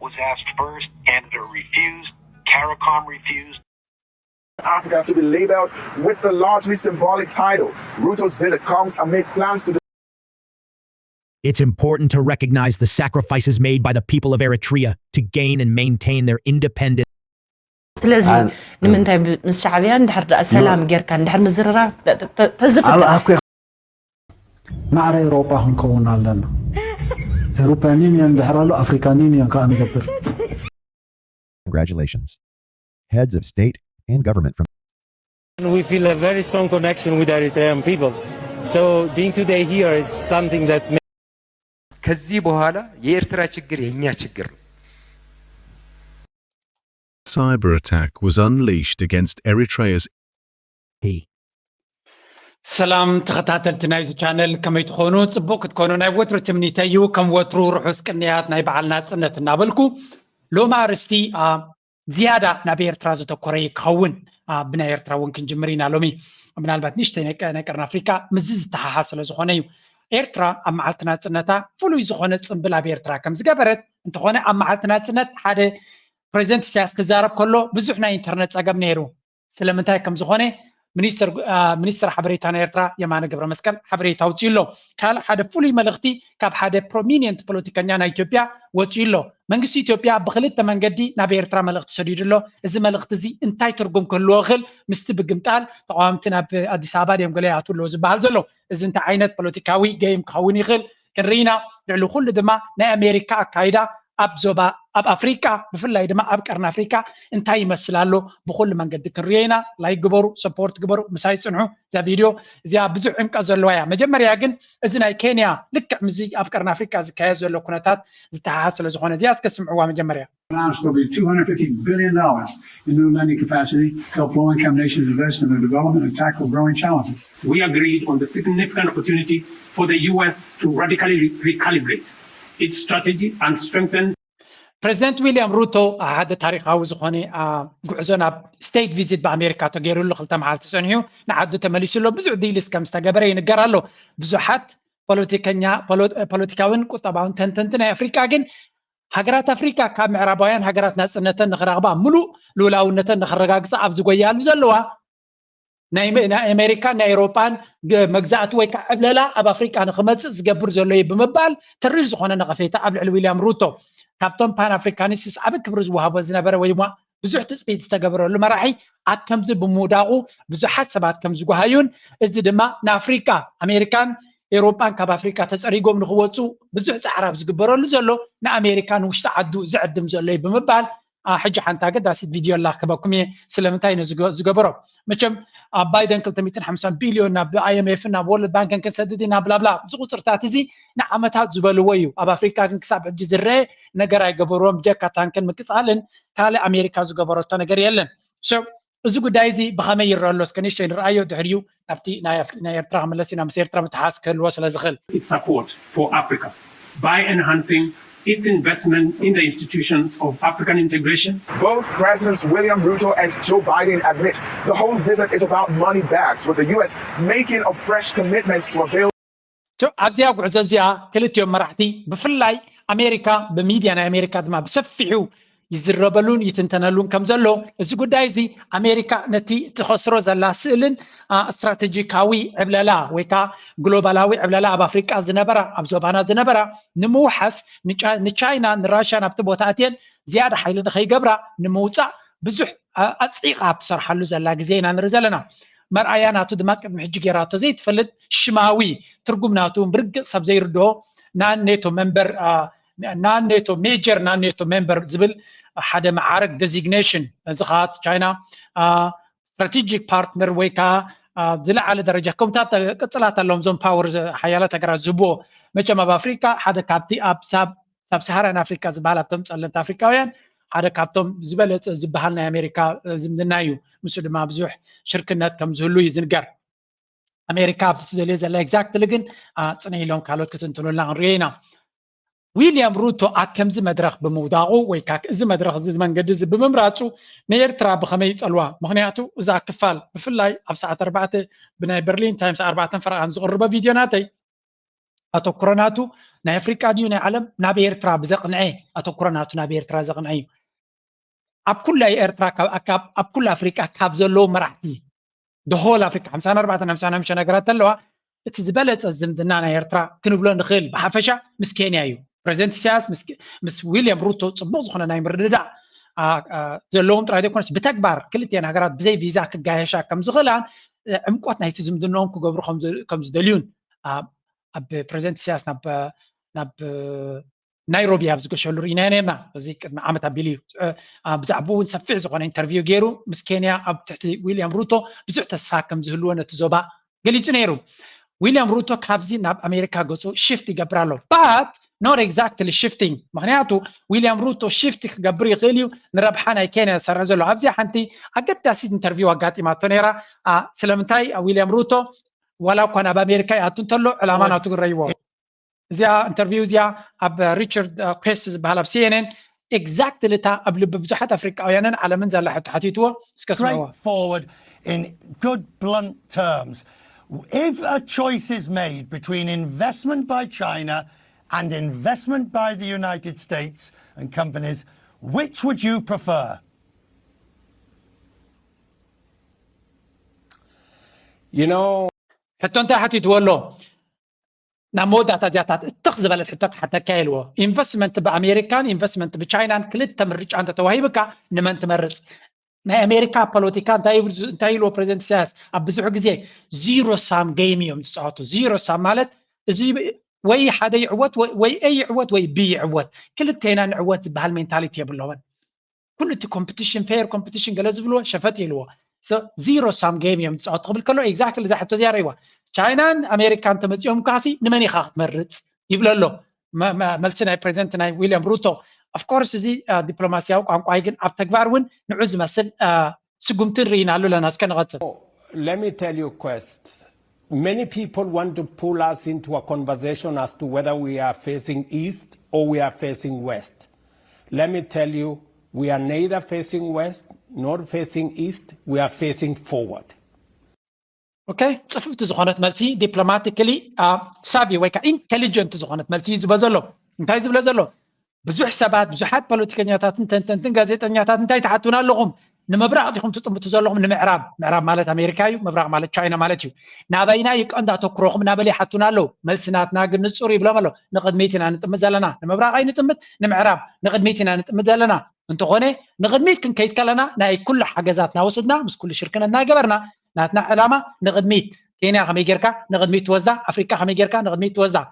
was asked first. Canada refused. CARICOM refused. Africa to be labeled with the largely symbolic title. Ruto's visit comes amid plans to. It's important to recognize the sacrifices made by the people of Eritrea to gain and maintain their independence. ስለዚህ ንምንታይ ምስ ሻዕብያ እንድሕር ዳ ሰላም ጌርካ እንድሕር ምዝረራ ተዝፍተ ማዕረ ኤውሮጳ ክንከውን ኣለና ኤውሮፓን ዩኒየን እንድሕር ኣሎ ኣፍሪካን ዩኒየን ከዓ ንገብር Congratulations, heads of state and government from. We feel a very strong connection with Eritrean people. So being today here is something that. ከዚህ በኋላ የኤርትራ ችግር የኛ ችግር ነው. Cyber attack was unleashed against Eritrea's. ሰላም ተኸታተልቲ ናይዚ ቻነል ከመይ ትኾኑ ጽቡቕ ክትኮኑ ናይ ወትሮ ትምኒተዩ ከም ወትሩ ርሑስ ቅንያት ናይ በዓል ናጽነት እናበልኩ ሎማ አርስቲ ዝያዳ ናብ ኤርትራ ዘተኮረ ይኸውን ብናይ ኤርትራ እውን ክንጅምር ኢና ሎሚ ምናልባት ንእሽተይ ናይ ቀረን ኣፍሪካ ምዝ ዝተሓሓ ስለ ዝኾነ እዩ ኤርትራ ኣብ መዓልቲ ናጽነታ ፍሉይ ዝኾነ ጽምብል ኣብ ኤርትራ ከም ዝገበረት እንተኾነ ኣብ መዓልቲ ናጽነት ሓደ ፕሬዚደንት ኢሳያስ ክዛረብ ከሎ ብዙሕ ናይ ኢንተርኔት ፀገም ነይሩ ስለምንታይ ከም ዝኾነ ሚኒስትር ሓበሬታ ናይ ኤርትራ የማነ ገብረ መስቀል ሓበሬታ ኣውፂኡሎ ካልእ ሓደ ፍሉይ መልእኽቲ ካብ ሓደ ፕሮሚኒየንት ፖለቲከኛ ናይ ኢትዮጵያ ወፂኡሎ መንግስቲ ኢትዮጵያ ብክልተ መንገዲ ናብ ኤርትራ መልእኽቲ ሰዲዱሎ እዚ መልእኽቲ እዚ እንታይ ትርጉም ክህልዎ ይኽእል ምስቲ ብግምጣል ተቃዋምቲ ናብ ኣዲስ ኣበባ ድዮም ገለ ይኣትውሎ ዝበሃል ዘሎ እዚ እንታይ ዓይነት ፖለቲካዊ ገይም ክኸውን ይኽእል ክንርኢና ልዕሊ ኩሉ ድማ ናይ ኣሜሪካ ኣካይዳ ኣብ ዞባ ኣብ ኣፍሪካ ብፍላይ ድማ ኣብ ቀርኒ ኣፍሪካ እንታይ ይመስል ኣሎ ብኩሉ መንገዲ ክንርኢና ላይክ ግበሩ ሰፖርት ግበሩ ምሳይ ጽንሑ እዛ ቪድዮ እዚኣ ብዙሕ ዕምቀት ዘለዋ እያ መጀመርያ ግን እዚ ናይ ኬንያ ልክዕ ምዚ ኣብ ቀርኒ ኣፍሪካ ዝካየድ ዘሎ ኩነታት ዝተሓሓዝ ስለ ዝኾነ እዚኣ እስከስምዕዋ መጀመርያ $250 billion in new lending capacity to help low-income nations invest in their development and tackle growing challenges. We agreed on the significant opportunity for the U.S. to radically recalibrate its strategy and strengthen. President William Ruto had ታሪኻዊ ዝኾነ ጉዕዞ ናብ ስቴት ቪዚት በኣሜሪካ ተገይሩሉ ክልተ መዓልቲ ፀኒሑ ንዓዱ ተመሊሱሎ ብዙሕ ዲልስ ከም ዝተገበረ ይንገር ኣሎ ብዙሓት ፖለቲካውን ቁጠባውን ተንተንቲ ናይ ኣፍሪካ ግን ሃገራት ኣፍሪካ ካብ ምዕራባውያን ሃገራት ናጽነተን ንኽረኽባ ሙሉእ ልኡላውነተን ንኽረጋግፃ ኣብ ዝጎያሉ ዘለዋ ናይ ኣሜሪካ ናይ ኤውሮፓን መግዛእቲ ወይ ከዓ ዕብለላ ኣብ ኣፍሪካ ንኽመፅእ ዝገብር ዘሎ እዩ ብምባል ተሪር ዝኾነ ነቐፌታ ኣብ ልዕሊ ዊልያም ሩቶ ካብቶም ፓን ኣፍሪካኒስትስ ዓብ ክብሪ ዝወሃቦ ዝነበረ ወይ ድማ ብዙሕ ትፅቢት ዝተገበረሉ መራሒ ኣብ ከምዚ ብምውዳቑ ብዙሓት ሰባት ከም ዝጓሃዩን እዚ ድማ ንኣፍሪካ ኣሜሪካን ኤውሮፓን ካብ ኣፍሪካ ተፀሪጎም ንኽወፁ ብዙሕ ፃዕራብ ዝግበረሉ ዘሎ ንኣሜሪካ ንውሽጢ ዓዱ ዝዕድም ዘሎ እዩ ብምባል ሕጂ ሓንቲ ኣገዳሲት ቪድዮ ላክበኩም እየ ስለምንታይ ዝገበሮ መቸም ኣብ ባይደን 250 ቢልዮን ናብ IMF ናብ ወርልድ ባንክን ክንሰድድ ኢና ብላብላ እዚ ቁፅርታት እዚ ንዓመታት ዝበልዎ እዩ ኣብ ኣፍሪካ ግን ክሳብ ሕጂ ዝረአ ነገር ኣይገበርዎም ጀካ ታንክን ምቅፃልን ካልእ ኣሜሪካ ዝገበረቶ ነገር የለን እዚ ጉዳይ እዚ ብኸመይ ይረአ ኣሎ እስከ ንእሽተይ ንርአዮ ድሕሪኡ ናብቲ ናይ ኤርትራ ክምለስ ኢና ምስ ኤርትራ ምትሓስ ክህልዎ ስለ ዝኽእል support for Africa by enhancing its investment in the institutions of African integration. Both Presidents William Ruto and Joe Biden admit the whole visit is about money bags, with the U.S. making a fresh commitments to avail. ኣብዚኣ ጉዕዞ እዚኣ ክልቲኦም መራሕቲ ብፍላይ ኣሜሪካ ብሚድያ ናይ ኣሜሪካ ድማ ብሰፊሑ ይዝረበሉን ይትንተነሉን ከም ዘሎ እዚ ጉዳይ እዚ ኣሜሪካ ነቲ ትኸስሮ ዘላ ስእልን ስትራቴጂካዊ ዕብለላ ወይ ከዓ ግሎባላዊ ዕብለላ ኣብ ኣፍሪካ ዝነበራ ኣብ ዞባና ዝነበራ ንምውሓስ ንቻይና ንራሽያ ናብቲ ቦታ ኣትየን ዝያዳ ሓይሊ ንኸይገብራ ንምውፃእ ብዙሕ ኣፅቂቓ ትሰርሓሉ ዘላ ግዜ ኢና ንርኢ ዘለና መርኣያ ናቱ ድማ ቅድሚ ሕጂ ጌራቶ ዘይትፈልጥ ሽማዊ ትርጉም ናቱ ብርግፅ ሰብ ዘይርድኦ ናኔቶ መንበር ናኔቶ ሜጀር ናኔቶ ሜምበር ዝብል ሓደ ማዕረግ ዴዚግኔሽን እዚ ከዓ ቻይና ስትራቴጂክ ፓርትነር ወይ ከዓ ዝለዓለ ደረጃ ከምታት ቅፅላት ኣለዎም ዞም ፓወር ሓያላት ሃገራት ዝህብዎ መቸም ኣብ ኣፍሪካ ሓደ ካብቲ ኣብ ሳብ ሰሃራን ኣፍሪካ ዝበሃል ኣብቶም ፀለምቲ ኣፍሪካውያን ሓደ ካብቶም ዝበለፀ ዝበሃል ናይ ኣሜሪካ ዝምድና እዩ ምስኡ ድማ ብዙሕ ሽርክነት ከም ዝህሉ እዩ ዝንገር ኣሜሪካ ኣብቲ ትደልዮ ዘላ ኤግዛክትሊ ግን ፅነይ ኢሎም ካልኦት ክትንትኑላ ንሪኦ ኢና ዊልያም ሩቶ ኣብ ከምዚ መድረኽ ብምውዳቑ ወይ ከዓ እዚ መድረኽ እዚ መንገዲ እዚ ብምምራፁ ንኤርትራ ብኸመይ ይፀልዋ ምክንያቱ እዛ ክፋል ብፍላይ ኣብ ሰዓት 4 ብናይ በርሊን ታይምስ 4 ፈረቓን ዝቕርበ ቪድዮ ናተይ أتوكرناتو نا أفريقيا ديو نا عالم نا بإيرترا بزقنعي أتوكرناتو نا بإيرترا زقنعي أب كل إيرترا أب كل أفريقيا كابزلو مرحتي دهول أفريقيا 54 مش نقرأت اللوا تزبلت الزمدنا نا إيرترا كنبلو نخيل بحفشة مس كينيا يو بريزنت سياس مس ويليام روتو صبوز خنا نايم رددا زلوم ترى دي كونس بتكبر كلتين هجرات بزي فيزا كجاهشة كم زغلان عمقات نهاية زمدنهم كجبرو كم زدليون أب بريزنت سياس نب نيروبي أبز كشلو رينانا بزيك عمت أبيليو بزعبون سفع زغنا انترفيو جيرو مس كينيا أب تحت ويليام روتو بزع تسفا كم زهلونا تزوبا قلي جنيرو ويليام روتو كابزي ناب أمريكا جوزو شيفت جبرالو but not exactly shifting معناته ويليام روتو شيفت جبري غليو نربحنا كينيا سرزلو أبزي حنتي أقد تاسيد انترفيو وقاتي ما تنيرا سلامتاي ويليام روتو ولو كان بأمريكا يعطون علامة تقول ريوه زيا انترفيو زيا أب ريتشارد كيس بهلا CNN exactly تا قبل ببزحات أفريقيا على منزل لحد حتيتوا straightforward in good blunt terms. If a choice is made between investment by China and investment by the United States and companies, which would you prefer? You know, حتى انت حتيتوا له نموذج تجاتات تخزبلت حتى كايلو investment بأمريكان investment بچاينا كلتا مريج أنت توهيبك نمن تمرز نا أمريكا بوليتيكان تايلو بريزنت سياس أبزحو جزي زيرو سام جيم يوم تسعته زيرو سام مالت زي وي حدا يعوت وي أي عوت وي بي عوت كلتينا نعوت بهالمينتاليتي باللون كل كومبيتيشن فير كومبيتيشن جلز بلو شفتي لو زيرو سام جيم يوم تسعته قبل كله exactly زي حتى زياريوا China أمريكا تمتيهم كاسي نمني خاط مرت يبلو له ما ملتنا بريزنتنا ويليام روتو of course زي دبلوماسيا وقام قايجن أبتكبرون نعوز مثل سجمتين رينا له لناس كان غتصب. Let me tell you, Quest. Many people want to pull us into a conversation as to whether we are facing east or we are facing west. Let me tell you, we are neither facing west nor facing east. We are facing forward. Okay, صفت زخانة ملتي diplomatically savvy ويكا intelligent زخانة ملتي زبزلو انتهي زبزلو بزو حسابات بزوحات بوليتيكانياتات انتن غازيتانياتات انتهي تحتونا لهم نمبرق ديكم تطمتو زلهم نمعراب معراب مالت امريكايو مبرق مالت تشاينا مالتيو نابينا يقندا تكروخم نابلي حتونا له ملسناتنا غنصوري بلاملو نقدميتنا نتمزلنا نمبرق اي نتمت نمعراب نقدميتنا نتمزلنا انت غوني نقدميت كن كيتكلنا ناي كل حاجزاتنا وصدنا بس كل شركنا ناجبرنا ناتنا علامه نقدميت كينيا خميجركا نقدميت توزع افريقيا خميجركا نقدميت توزع.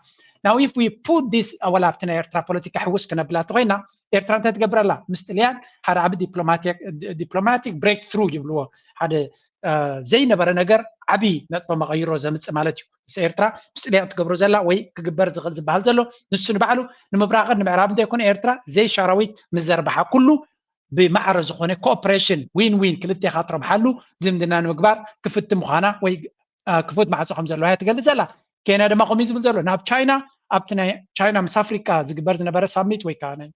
Now if we put this ولا بتنا إيرترا بوليتيكا حوس كنا بلا تغينا إيرترا أنت تجبر لا مستليان هذا عبد diplomatic breakthrough يقولوا هذا زي نبر نجر عبي نتبع مغيره زمت مالتيو بس إيرترا مستليان تجبروا زلا وي كجبر زغل زبال زلو نسون بعلو نمبراغ نمعراب ده يكون إيرترا زي شراويت مزربحة كله بمعرض خونه كوبريشن وين كلتي خاطر بحلو زمدنا نمقبار كفت مخانا وي كفوت مع صحهم زلو هاي تقول زلا كينيا دما قميز بنزلو ناب تشاينا ابتنا تشاينا مس افريكا زغبر زنبر ساميت وي كان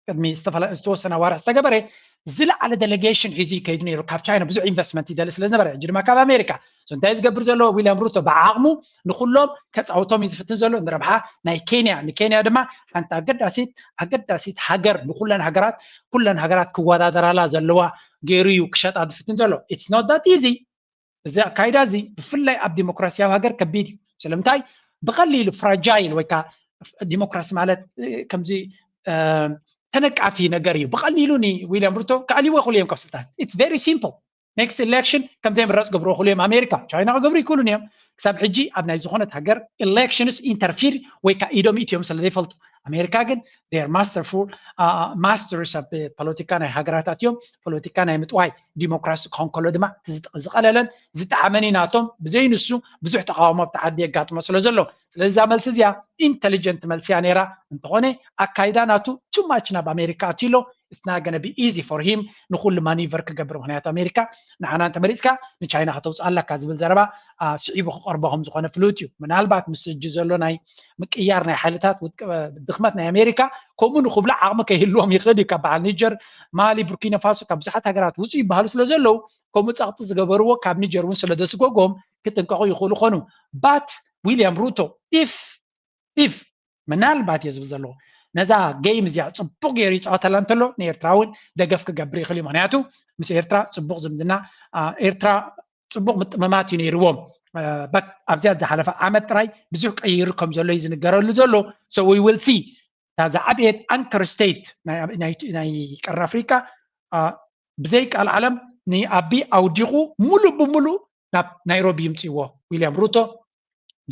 قدمي استوسنا وارا استغبره زلا على ديليجيشن حيزي كيدني ركاب تشاينا بزو انفستمنت يدلس لزنبر جرما كاب امريكا سنتايز غبر زلو ويليام روتو بعقمو نخلوم كصاوتوم يزفتن زلو نربحا ناي كينيا دما حنت اقداسيت هاجر نخلن هاجرات كلن هاجرات كوادادرالا زلوا غيريو كشط ادفتن زلو اتس نوت ذات ايزي زي كايدا زي بفلاي اب ديمقراطيا هاجر كبيد سلامتاي بقليل فراجايل ويكا ديمقراسي مالت كمزي تنقع في نجاري بقليلوني ويليام روتو قال يو خليهم كفسلتان اتس فيري سيمبل next election كم زي مرس قبرو خليهم امريكا تشاينا قبري كلونيم حساب حجي ابناي زخونه هاجر elections interfere ويكا ايدوم ايتيوم سلا ديفولت امريكا جن they are masters of political هاجراتاتيوم political متواي ديمقراسي كونكولو دما زقللن زتعمنيناتهم بزينسو بزح تقاومه بتعدي يقاطمه سلازلو سلازا ملس زيا intelligent ملسيا نيرا انتونه اكايداناتو too much نا بامريكا تيلو it's not going to be easy for him نخل مانيفر كجبر مهنيات امريكا نحنا انت مريسكا نتشاينا خطوص الله كازبل زربا صعيب قربهم زخونه فلوتيو منالبات مسجزلو ناي مقيار ناي حالتات دخمتنا امريكا كومن خبلا عقمه كيهلوهم يخدي كبع نيجر مالي بوركينا فاسو كبزحات هاجرات وصي يبهالو سلازلو كوم صقط زغبرو كاب نيجر ون سلدسغوغوم كتنققو يخولو خونو بات ويليام روتو if if ምናልባት የዝብ ዘሎ ነዛ ጌም እዚኣ ፅቡቅ ገይሩ ይፃወተላ እንተሎ ንኤርትራ እውን ደገፍ ክገብር ይኽእል እዩ ምክንያቱ ምስ ኤርትራ ፅቡቅ ዝምድና ኤርትራ ፅቡቅ ምጥመማት እዩ ነይርዎም ኣብዚያ ዝሓለፈ ዓመት ጥራይ ብዙሕ ቀይሩ ከም ዘሎ እዩ ዝንገረሉ ዘሎ so we will see ታዛ ዓብየት አንከር ስቴት ናይ ቀረ ኣፍሪካ ብዘይ ቃል ዓለም ንኣቢ ኣውዲቑ ሙሉ ብሙሉ ናብ ናይሮቢ ይምፅይዎ ዊልያም ሩቶ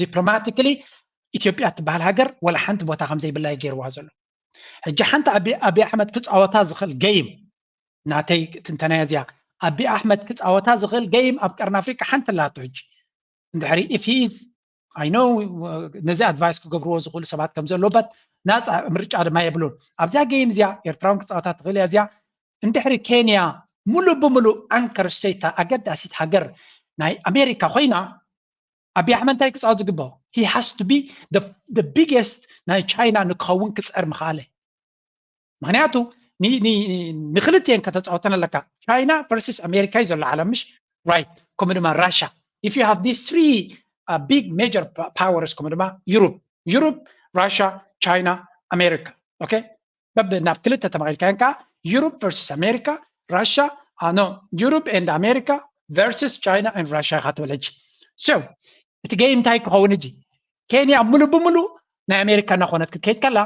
ዲፕሎማቲካሊ ኢትዮጵያ ትበሃል ሃገር ወላ ሓንቲ ቦታ ከም ዘይብላ ይገይርዋ ዘሎ ሕጂ ሓንቲ ኣቢ ኣሕመድ ክፃወታ ዝኽእል ጌም ናተይ ትንተናያ እዚኣ ኣቢ ኣሕመድ ክፃወታ ዝኽእል ጌም ኣብ ቀርኒ ኣፍሪካ ሓንቲ ኣላቶ ሕጂ እንድሕሪ if he is I know ነዚ ኣድቫይስ ክገብርዎ ዝኽእሉ ሰባት ከም ዘለዎበት ናፃ ምርጫ ድማ የብሉን ኣብዛ ጌም እዚኣ ኤርትራውን ክፃወታ ትኽእል እያ እዚኣ እንድሕሪ ኬንያ ሙሉ ብሙሉ አንከር ስቴት ኣገዳሲት ሃገር ናይ ኣሜሪካ ኮይና ኣቢ ኣሕመድ እንታይ ክፃወት ዝግብኦ he has to be the biggest ናይ ቻይና ንክኸውን ክፅዕር ምኽኣለ ምክንያቱ ንክልትየን ከተፃወተን ኣለካ ቻይና versus ኣሜሪካ እዩ ዘሎ ዓለም ምሽ right ከምኡ ድማ ራሽያ if you have these three big major powers ከምኡ ድማ ዩሮፕ ራሽያ ቻይና ኣሜሪካ okay ናብ ክልተ ተመቂልካን ከዓ ዩሮፕ versus ኣሜሪካ ራሽያ ዩሮፕ and ኣሜሪካ versus ቻይና and ራሽያ ኢኻ ትብል ሕጂ so እቲ ጌም እንታይ ክኸውን እጂ ኬንያ ሙሉ ብሙሉ ናይ ኣሜሪካ እናኾነት ክትከይድ ከላ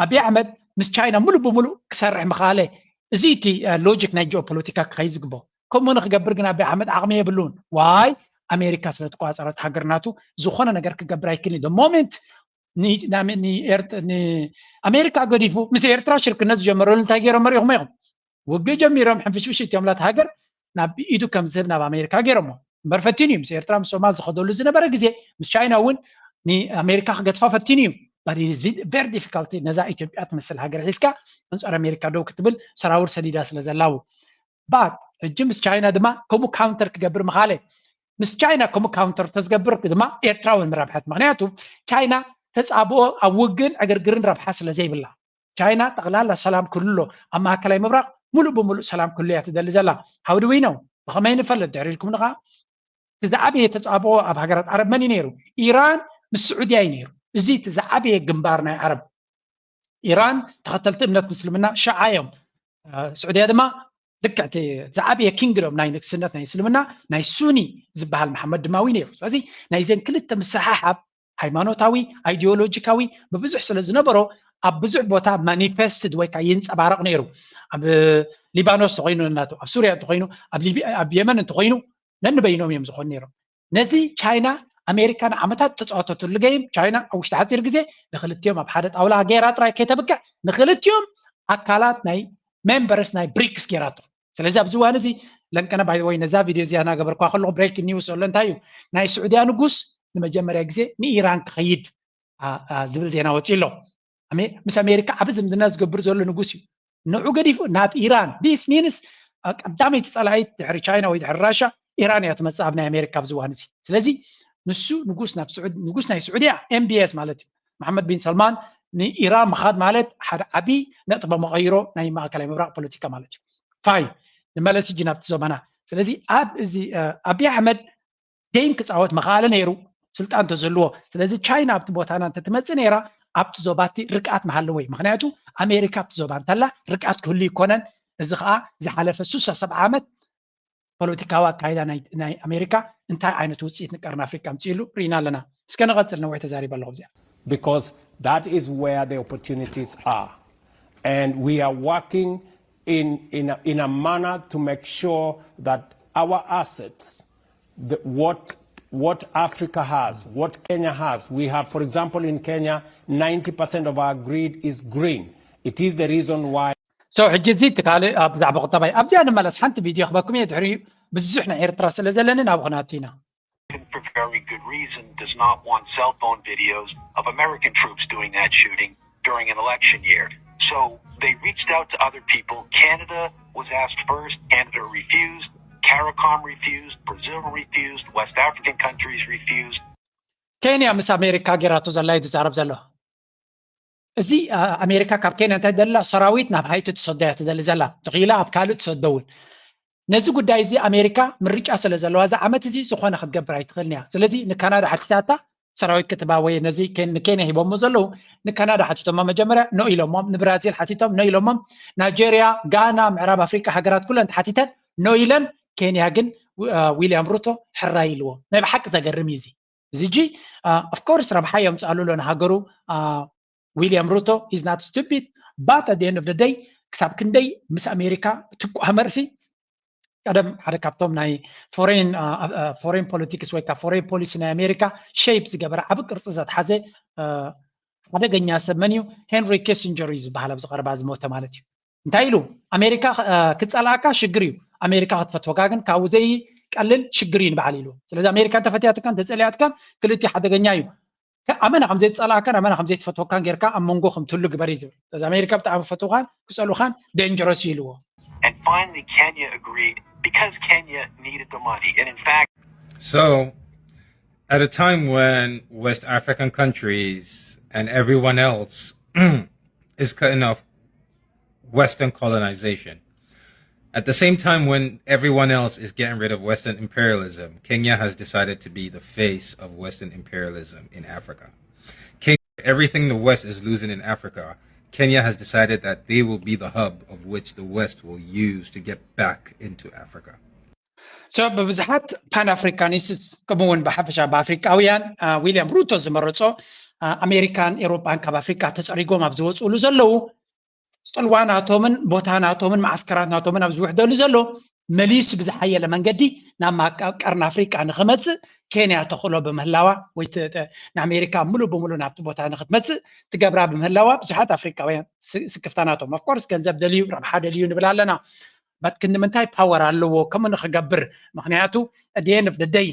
ኣቢ ኣሕመድ ምስ ቻይና ሙሉ ብሙሉ ክሰርሕ ምኽኣለ እዚ እቲ ሎጂክ ናይ ጂኦፖለቲካ ክኸይድ ዝግብኦ ከምኡ ንክገብር ግን ኣቢ ኣሕመድ ዓቕሚ የብሉን ዋይ ኣሜሪካ ስለ ተቋፀረት ሃገርናቱ ዝኾነ ነገር ክገብር ኣይክእልን ደ ሞሜንት ንኣሜሪካ ገዲፉ ምስ ኤርትራ ሽርክነት ዝጀመረሉ እንታይ ገይሮም መሪኹም ኢኹም ውግእ ጀሚሮም ሕንፍሽውሽ እትዮም ላት ሃገር ናብ ኢዱ ከም ዝህብ ናብ ኣሜሪካ ገይሮሞ እምበር ፈቲኑ እዩ ምስ ኤርትራ ምስ ሶማል ዝኸደሉ ዝነበረ ግዜ ምስ ቻይና እውን ንኣሜሪካ ክገድፋ ፈቲኑ እዩ but it is very difficult ነዛ ኢትዮጵያ ትመስል ሃገር ሒዝካ አንፃር ኣሜሪካ ደው ክትብል ሰራውር ሰዲዳ ስለ ዘላው but ሕጂ ምስ ቻይና ድማ ከምኡ ካውንተር ክገብር ምኻለ ምስ ቻይና ከምኡ ካውንተር ተዝገብር ድማ ኤርትራ እውን ምረብሐት ምክንያቱ ቻይና ተፃብኦ ኣብ ውግን ዕግርግርን ረብሓ ስለ ዘይብላ ቻይና ጠቕላላ ሰላም ክልሎ ኣብ ማእከላይ ምብራቅ ሙሉ ብሙሉእ ሰላም ክልሎ እያ ትደሊ ዘላ how do we know ብኸመይ ንፈልጥ ድሕሪ ኢልኩም ንኻ ትዛዓበየ ተፃብኦ ኣብ ሃገራት ዓረብ መን እዩ ነይሩ ኢራን ምስ ስዑድያ እዩ ነይሩ እዚ ትዛዓበየ ግንባር ናይ ዓረብ ኢራን ተኸተልቲ እምነት ምስልምና ሸዓ እዮም ስዑድያ ድማ ልክዕቲ ዝዓበየ ኪንግዶም ናይ ንግስነት ናይ እስልምና ናይ ሱኒ ዝበሃል መሓመድ ድማዊ ነይሩ ስለዚ ናይዘን ክልተ መሰሓሓብ ሃይማኖታዊ አይዲዮሎጂካዊ ብብዙሕ ስለ ዝነበሮ ኣብ ብዙሕ ቦታ ማኒፌስትድ ወይ ከዓ ይንፀባረቕ ነይሩ ኣብ ሊባኖስ ተኮይኑ እናቶ ኣብ ሱርያ ተኮይኑ ኣብ የመን እንተኮይኑ ነንበይኖም እዮም ዝኾኑ ነይሮም ነዚ ቻይና ኣሜሪካን ዓመታት ተፃወተትሉ ጌም ቻይና ኣብ ውሽጢ ሓፂር ግዜ ንክልትዮም ኣብ ሓደ ጣውላ ገይራ ጥራይ ከይተብቅዕ ንክልትዮም ኣካላት ናይ ሜምበርስ ናይ ብሪክስ ገይራቶ ስለዚ ኣብዚ እዋን እዚ ለንቀነ ባይ ወይ ነዛ ቪድዮ እዚኣ እናገበርኳ ከለኹ ብሬክ ኒውስ ኣሎ እንታይ እዩ ናይ ስዑድያ ንጉስ ንመጀመርያ ግዜ ንኢራን ክኸይድ ዝብል ዜና ወፂኡ ኣሎ ምስ ኣሜሪካ ዓብ ዝምድና ዝገብር ዘሎ ንጉስ እዩ ንዑ ገዲፉ ናብ ኢራን ዲስ ሚንስ ቀዳመይቲ ፀላኢት ድሕሪ ቻይና ወይ ድሕሪ ራሽያ ኢራን እያ ትመፅእ ኣብ ናይ ኣሜሪካ ኣብዚ እዋን እዚ ስለዚ ንሱ ንጉስ ናይ ስዑድያ ኤምቢኤስ ማለት እዩ መሓመድ ቢን ሰልማን ንኢራን ምኻድ ማለት ሓደ ዓብይ ነጥበ መቐይሮ ናይ ማእከላይ ምብራቅ ፖለቲካ ማለት እዩ ፋይን ንመለስ እጂ ናብቲ ዞባና ስለዚ ኣብ እዚ ኣቢ ኣሕመድ ጌም ክፃወት መኻለ ነይሩ ስልጣን ተዘልዎ ስለዚ ቻይና ኣብቲ ቦታና እንተትመፅእ ነይራ ኣብቲ ዞባቲ ርቅኣት መሃለወ እዩ ምክንያቱ ኣሜሪካ ኣብቲ ዞባ እንተላ ርቅኣት ክህሉ ይኮነን እዚ ከዓ ዝሓለፈ 67 ዓመት ፖለቲካዊ ኣካይዳ ናይ ኣሜሪካ እንታይ ዓይነት ውፅኢት ንቀርኒ ኣፍሪካ ምፅኢሉ ርኢና ኣለና እስከ ንቐፅል ነዊሕ ተዛሪበ ኣለኹ እዚኣ because that is where the opportunities are and we are working in a manner to make sure that our assets what Africa has, what Kenya has. We have, for example, in Kenya, 90% of our grid is green. It is the reason why. So, حجي زيد تكالي بزعب قطبي. أبزي أنا ملص حنت فيديو خبركم يدعي بزحنا إيرترا سلزلنا نابغناتينا. For very good reason, does not want cell phone videos of American troops doing that shooting during an election year. So they reached out to other people. Canada was asked first. Canada refused. CARICOM refused, Brazil refused, West African countries refused. كينيا مس أمريكا جراتو زلاي تزارب زلو. زي أمريكا كاب كينيا تدل سراويت ناب هاي تتصدى تدل زلا تغيلا أبكالو تصدون. نزو قداي زي أمريكا من ريج أصل زلو هذا عمت زي سخوان أخذ جبر هاي تغلنيها. سلزي نكندا حتى ሰራዊት ክትባ ወይ ነዚ ንኬንያ ሂቦሞ ዘለዉ ንካናዳ ሓቲቶም መጀመርያ ኖ ኢሎሞም ንብራዚል ሓቲቶም ኖ ኢሎሞም ናይጄሪያ ጋና ምዕራብ ኣፍሪካ ሃገራት ኩለን ተሓቲተን ኖ ኢለን ኬንያ ግን ዊልያም ሩቶ ሕራ ኢልዎ ናይ ብሓቂ ዘገርም እዩ እዚ ጂ ኦፍኮርስ ረብሓ የምፅኣሉ ሎ ንሃገሩ ዊልያም ሩቶ ኢዝ ናት ስቱፒድ ባት ኣት ኤንድ ኦፍ ደ ደይ ክሳብ ክንደይ ምስ ኣሜሪካ ትቋመ ርእሲ ቀደም ሓደ ካብቶም ናይ ፎሬን ፖለቲክስ ወይ ከዓ ፎሬን ፖሊሲ ናይ ኣሜሪካ ሼፕ ዝገበረ ዓብ ቅርፂ ዘትሓዘ ሓደገኛ ሰብ መን እዩ ሄንሪ ኪሲንጀር እዩ ዝበሃል ኣብዚ ቀረባ ዝሞተ ማለት እዩ እንታይ ኢሉ ኣሜሪካ ክፀላእካ ሽግር እዩ ኣሜሪካ ክትፈትወካ ግን ካብኡ ዘይቀልል ሽግር እዩ ንበዓል ኢሉ ስለዚ ኣሜሪካ እንተፈትያትካን ተፀሊያትካን ክልቲኡ ሓደገኛ እዩ ኣመና ከም ዘይትፀላእካን ኣመና ከም ዘይትፈትወካን ጌርካ ኣብ መንጎ ከም ትህሉ ግበር እዩ ዝብል ስለዚ ኣሜሪካ ብጣዕሚ ፈትውካን ክፀልኡካን ደንጀረስ እዩ ኢልዎ And finally, Kenya agreed because Kenya needed the money. And in fact... So, at a time when West African countries and everyone else is cutting off Western colonization, at the same time when everyone else is getting rid of Western imperialism, Kenya has decided to be the face of Western imperialism in Africa. Everything the West is losing in Africa, Kenya has decided that they will be the hub of which the West will use to get back into Africa. So በብዛሓት ፓን አፍሪካኒስትስ ከምኡውን ብሓፈሻ ብኣፍሪካውያን ዊልያም ሩቶ ዝመረፆ ኣሜሪካን ኤሮፓን ካብ ኣፍሪካ ተፀሪጎም ኣብ ዝወፅሉ ዘለው ፅልዋናቶምን ቦታናቶምን ማዓስከራትናቶምን ኣብ ዝውሕደሉ ዘሎ መሊስ ብዝሓየለ መንገዲ ናብ ቀርኒ ኣፍሪካ ንኽመፅእ ኬንያ ተኽእሎ ብምህላዋ ወይ ንኣሜሪካ ሙሉእ ብሙሉእ ናብቲ ቦታ ንኽትመፅእ ትገብራ ብምህላዋ ብዙሓት ኣፍሪካውያን ስክፍታናቶም ኣፍኮርስ ገንዘብ ደልዩ ረብሓ ደልዩ ንብል ኣለና ባት ክንምንታይ ፓወር ኣለዎ ከምኡ ንኽገብር ምክንያቱ at the end of the day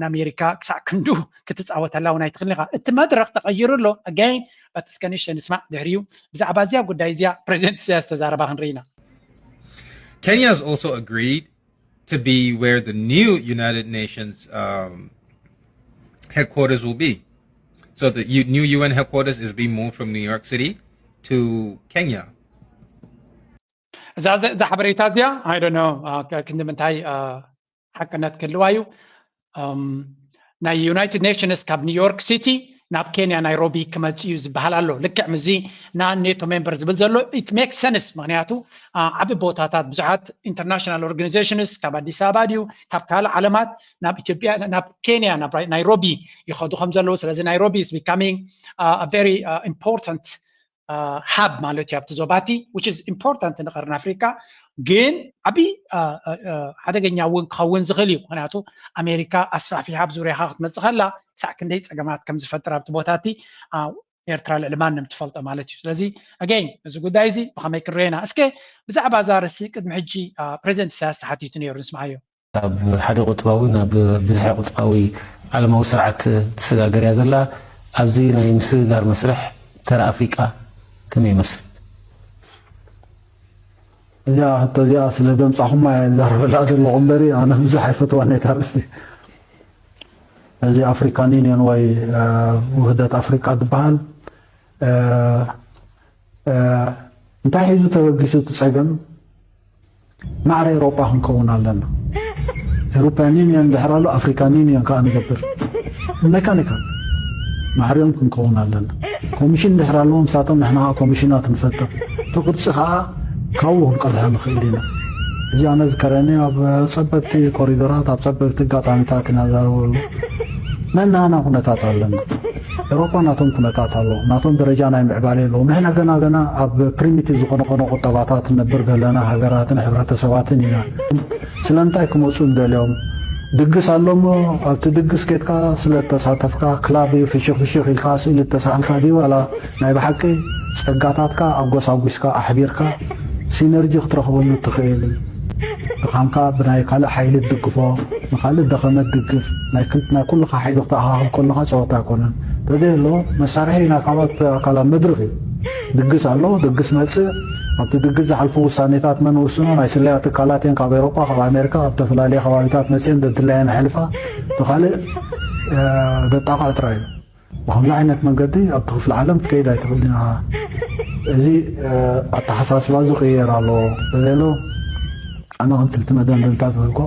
ንኣሜሪካ ክሳዕ ክንዱ ክትፃወተላ እውን ኣይትኽእልን ኢኻ እቲ መድረክ ተቐይሩ ኣሎ ኣጋይን ባት እስከ ንእሽተ ንስማዕ ድሕሪኡ ብዛዕባ እዚኣ ጉዳይ እዚኣ ፕሬዚደንት ኢሳያስ ተዛረባ ክንርኢ ኢና Kenya has also agreed to be where the new United Nations headquarters will be. So the new UN headquarters is being moved from New York City to Kenya. The ሓበሬታ እዚኣ I don't know ክንምንታይ ሓቅነት ክህልዋ እዩ ናይ ዩናይትድ ኔሽንስ ካብ ኒውዮርክ ሲቲ ናብ ኬንያ ናይሮቢ ክመፅእ እዩ ዝበሃል ኣሎ ልክዕ ምዚ ና ኔቶ ሜምበር ዝብል ዘሎ ኢት ሜክ ሰንስ ምክንያቱ ዓብ ቦታታት ብዙሓት ኢንተርናሽናል ኦርጋናይዜሽንስ ካብ ኣዲስ ኣበባ ድዩ ካብ ካልእ ዓለማት ናብ ኢትዮጵያ ናብ ኬንያ ናብ ናይሮቢ ይኸዱ ከም ዘለዉ ስለዚ ናይሮቢ is becoming a very important hub ማለት እዩ ኣብቲ ዞባቲ which is important ንቀርኒ ኣፍሪካ ግን ዓብዪ ሓደገኛ እውን ክኸውን ዝኽእል እዩ ምክንያቱ ኣሜሪካ ኣስፋፊሓ ብዙርያኻ ክትመፅእ ከላ ሳዕ ክንደይ ፀገማት ከም ዝፈጥር ኣብቲ ቦታቲ ኤርትራ ልዕልማንም ትፈልጦ ማለት እዩ ስለዚ ኣገይን እዚ ጉዳይ እዚ ብኸመይ ክንሪኦ ኢና እስከ ብዛዕባ እዛ ርእሲ ቅድሚ ሕጂ ፕሬዚደንት ኢሳያስ ተሓቲቱ ነይሩ ንስማዓዮ ኣብ ሓደ ቁጥባዊ ናብ ብዝሕ ቁጥባዊ ዓለማዊ ስርዓት ተሰጋገር እያ ዘላ ኣብዚ ናይ ምስግጋር መስርሕ ተራ ኣፍሪቃ ከመይ ይመስል እዚኣ ሕቶ እዚኣ ስለ ደምፃኹማ ዛረበላ ዘለኹ እምበሪ ኣነ ብዙሕ ኣይፈትዋን እታ ርእስቲ እዚ ኣፍሪካን ዩኒየን ወይ ውህደት ኣፍሪቃ ትበሃል እንታይ ሒዙ ተበጊሱ ትፀገም ማዕረ ኤሮጳ ክንከውን ኣለና ኤሮፓያን ዩኒየን ድሕር ኣሎ ኣፍሪካን ዩኒየን ከዓ ንገብር መካኒካ ማዕሪኦም ክንከውን ኣለና ኮሚሽን ድሕር ኣለዎ ምሳቶም ንሕና ኮሚሽናት ንፈጥር ተቕርፂ ከዓ ካብኡ ክንቀድሐ ንኽእል ኢና እዚ ኣነ ዝከረኒ ኣብ ፀበብቲ ኮሪዶራት ኣብ ፀበብቲ ኣጋጣሚታት ኢና ዛረበሉ ነናና ኩነታት ኣለና ኤሮፓ ናቶም ኩነታት ኣለዎ ናቶም ደረጃ ናይ ምዕባለ ኣለዎ ንሕና ገና ኣብ ፕሪሚቲቭ ዝኾነ ቆኖ ቁጠባታት ንነብር ዘለና ሃገራትን ሕብረተሰባትን ኢና ስለምንታይ ክመፁ ንደልዮም ድግስ ኣሎሞ ኣብቲ ድግስ ኬትካ ስለተሳተፍካ ክላብ ፍሽኽ ኢልካ ስእሊ ተሳእልካ ድዩ ዋላ ናይ ብሓቂ ፀጋታትካ ኣጎሳጒስካ ኣሕቢርካ ሲነርጂ ክትረኽበሉ ትኽእል ድኻምካ ብናይ ካልእ ሓይሊ ትድግፎ ንካልእ ደኸመት ትድግፍ ናይ ኩልካ ሓይሊ ክትኣኻኽብ ከለካ ፀወታ ኣይኮነን ተደሎ መሳርሒ ናይ ካልኦት ኣካላት መድረኽ እዩ ድግስ ኣሎ ድግስ መፅእ ኣብቲ ድግስ ዝሓልፉ ውሳኔታት መን ውስኖ ናይ ስለያ ትካላት እየን ካብ ኤሮጳ ካብ ኣሜሪካ ካብ ተፈላለየ ከባቢታት መፅአን ደድለየን ኣሕልፋ ተኻልእ ደጣቃዕ ጥራይ እዩ ብከምዚ ዓይነት መንገዲ ኣብቲ ክፍሊ ዓለም ትከይድ ኣይትኽእል ኢና እዚ ኣተሓሳስባ ዝቕየር ኣሎ ተደሎ ኣነ ከምቲ መደምደምታት በልኮ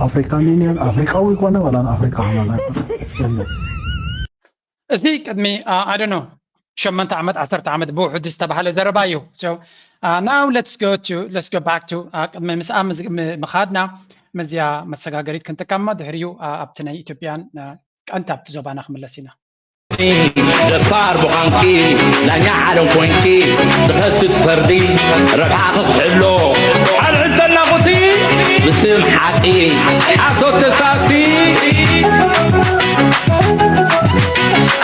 أفريقان يونيون أفريقاوي كونه ولا أفريقا حمانا እዚ ቅድሚ I don't know 8 ዓመት 10 ዓመት ብውሕድ ዝተባሃለ ዘረባ እዩ so now let's go back to ቅድሚ ምስኣ ምኻድና መዝያ መሰጋገሪት ክንጥቀማ ድሕሪኡ ኣብቲ ናይ ኢትዮጵያን ቀንቲ ኣብቲ ዞባና ክምለስ ኢና دفار بقانكي لانيا عالم كوينكي تخسد فردي ربحا حلو على عدنا غطي بسم حقي عصو تساسي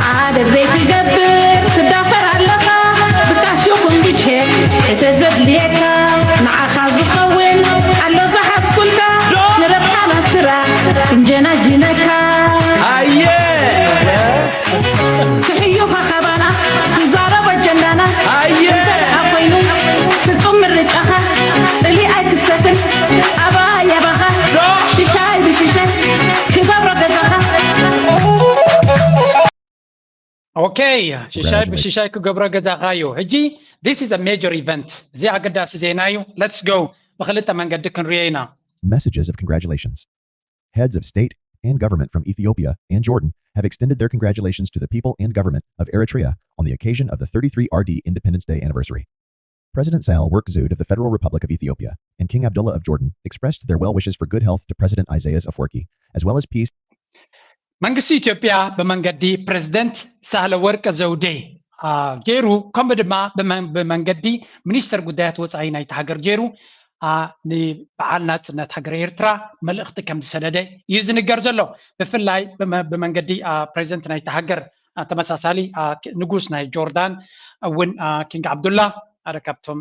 عادك زي تقبر تدافر علىها بتعشوكم بيتشيك تزد ليكا مع خازو خوين على زحف كلها نربحا مسرا انجنا جنكا هايه تحيوها خبانا تزارب الجنانا أبوينو ستم الرجاها سلي آيت السفن أبا يا بخا شيشاي بشيشاي كقبر قزاها Okay, شيشاي بشيشاي كقبر قزاها هجي this is a major event زي عقداس زينايو let's go بخلطة من قدك نرينا Messages of congratulations. Heads of state and government from Ethiopia and Jordan have extended their congratulations to the people and government of Eritrea on the occasion of the 33 RD Independence Day anniversary. President Sahle-Work Zewde of the Federal Republic of Ethiopia and King Abdullah of Jordan expressed their well wishes for good health to President Isaias Afwerki, as well as peace. መንግስቲ ኢትዮጵያ ብመንገዲ ፕሬዝደንት ሳህለወርቅ ዘውዴ ገይሩ ከምኡ ድማ ብመንገዲ ሚኒስትር ጉዳያት ወፃኢ ናይቲ ሃገር ገይሩ ንበዓል ናጽነት ሃገር ኤርትራ መልእኽቲ ከም ዝሰደደ እዩ ዝንገር ዘሎ ብፍላይ ብመንገዲ ፕሬዝደንት ናይቲ ሃገር ተመሳሳሊ ንጉስ ናይ ጆርዳን እውን ኪንግ ዓብዱላ ሓደ ካብቶም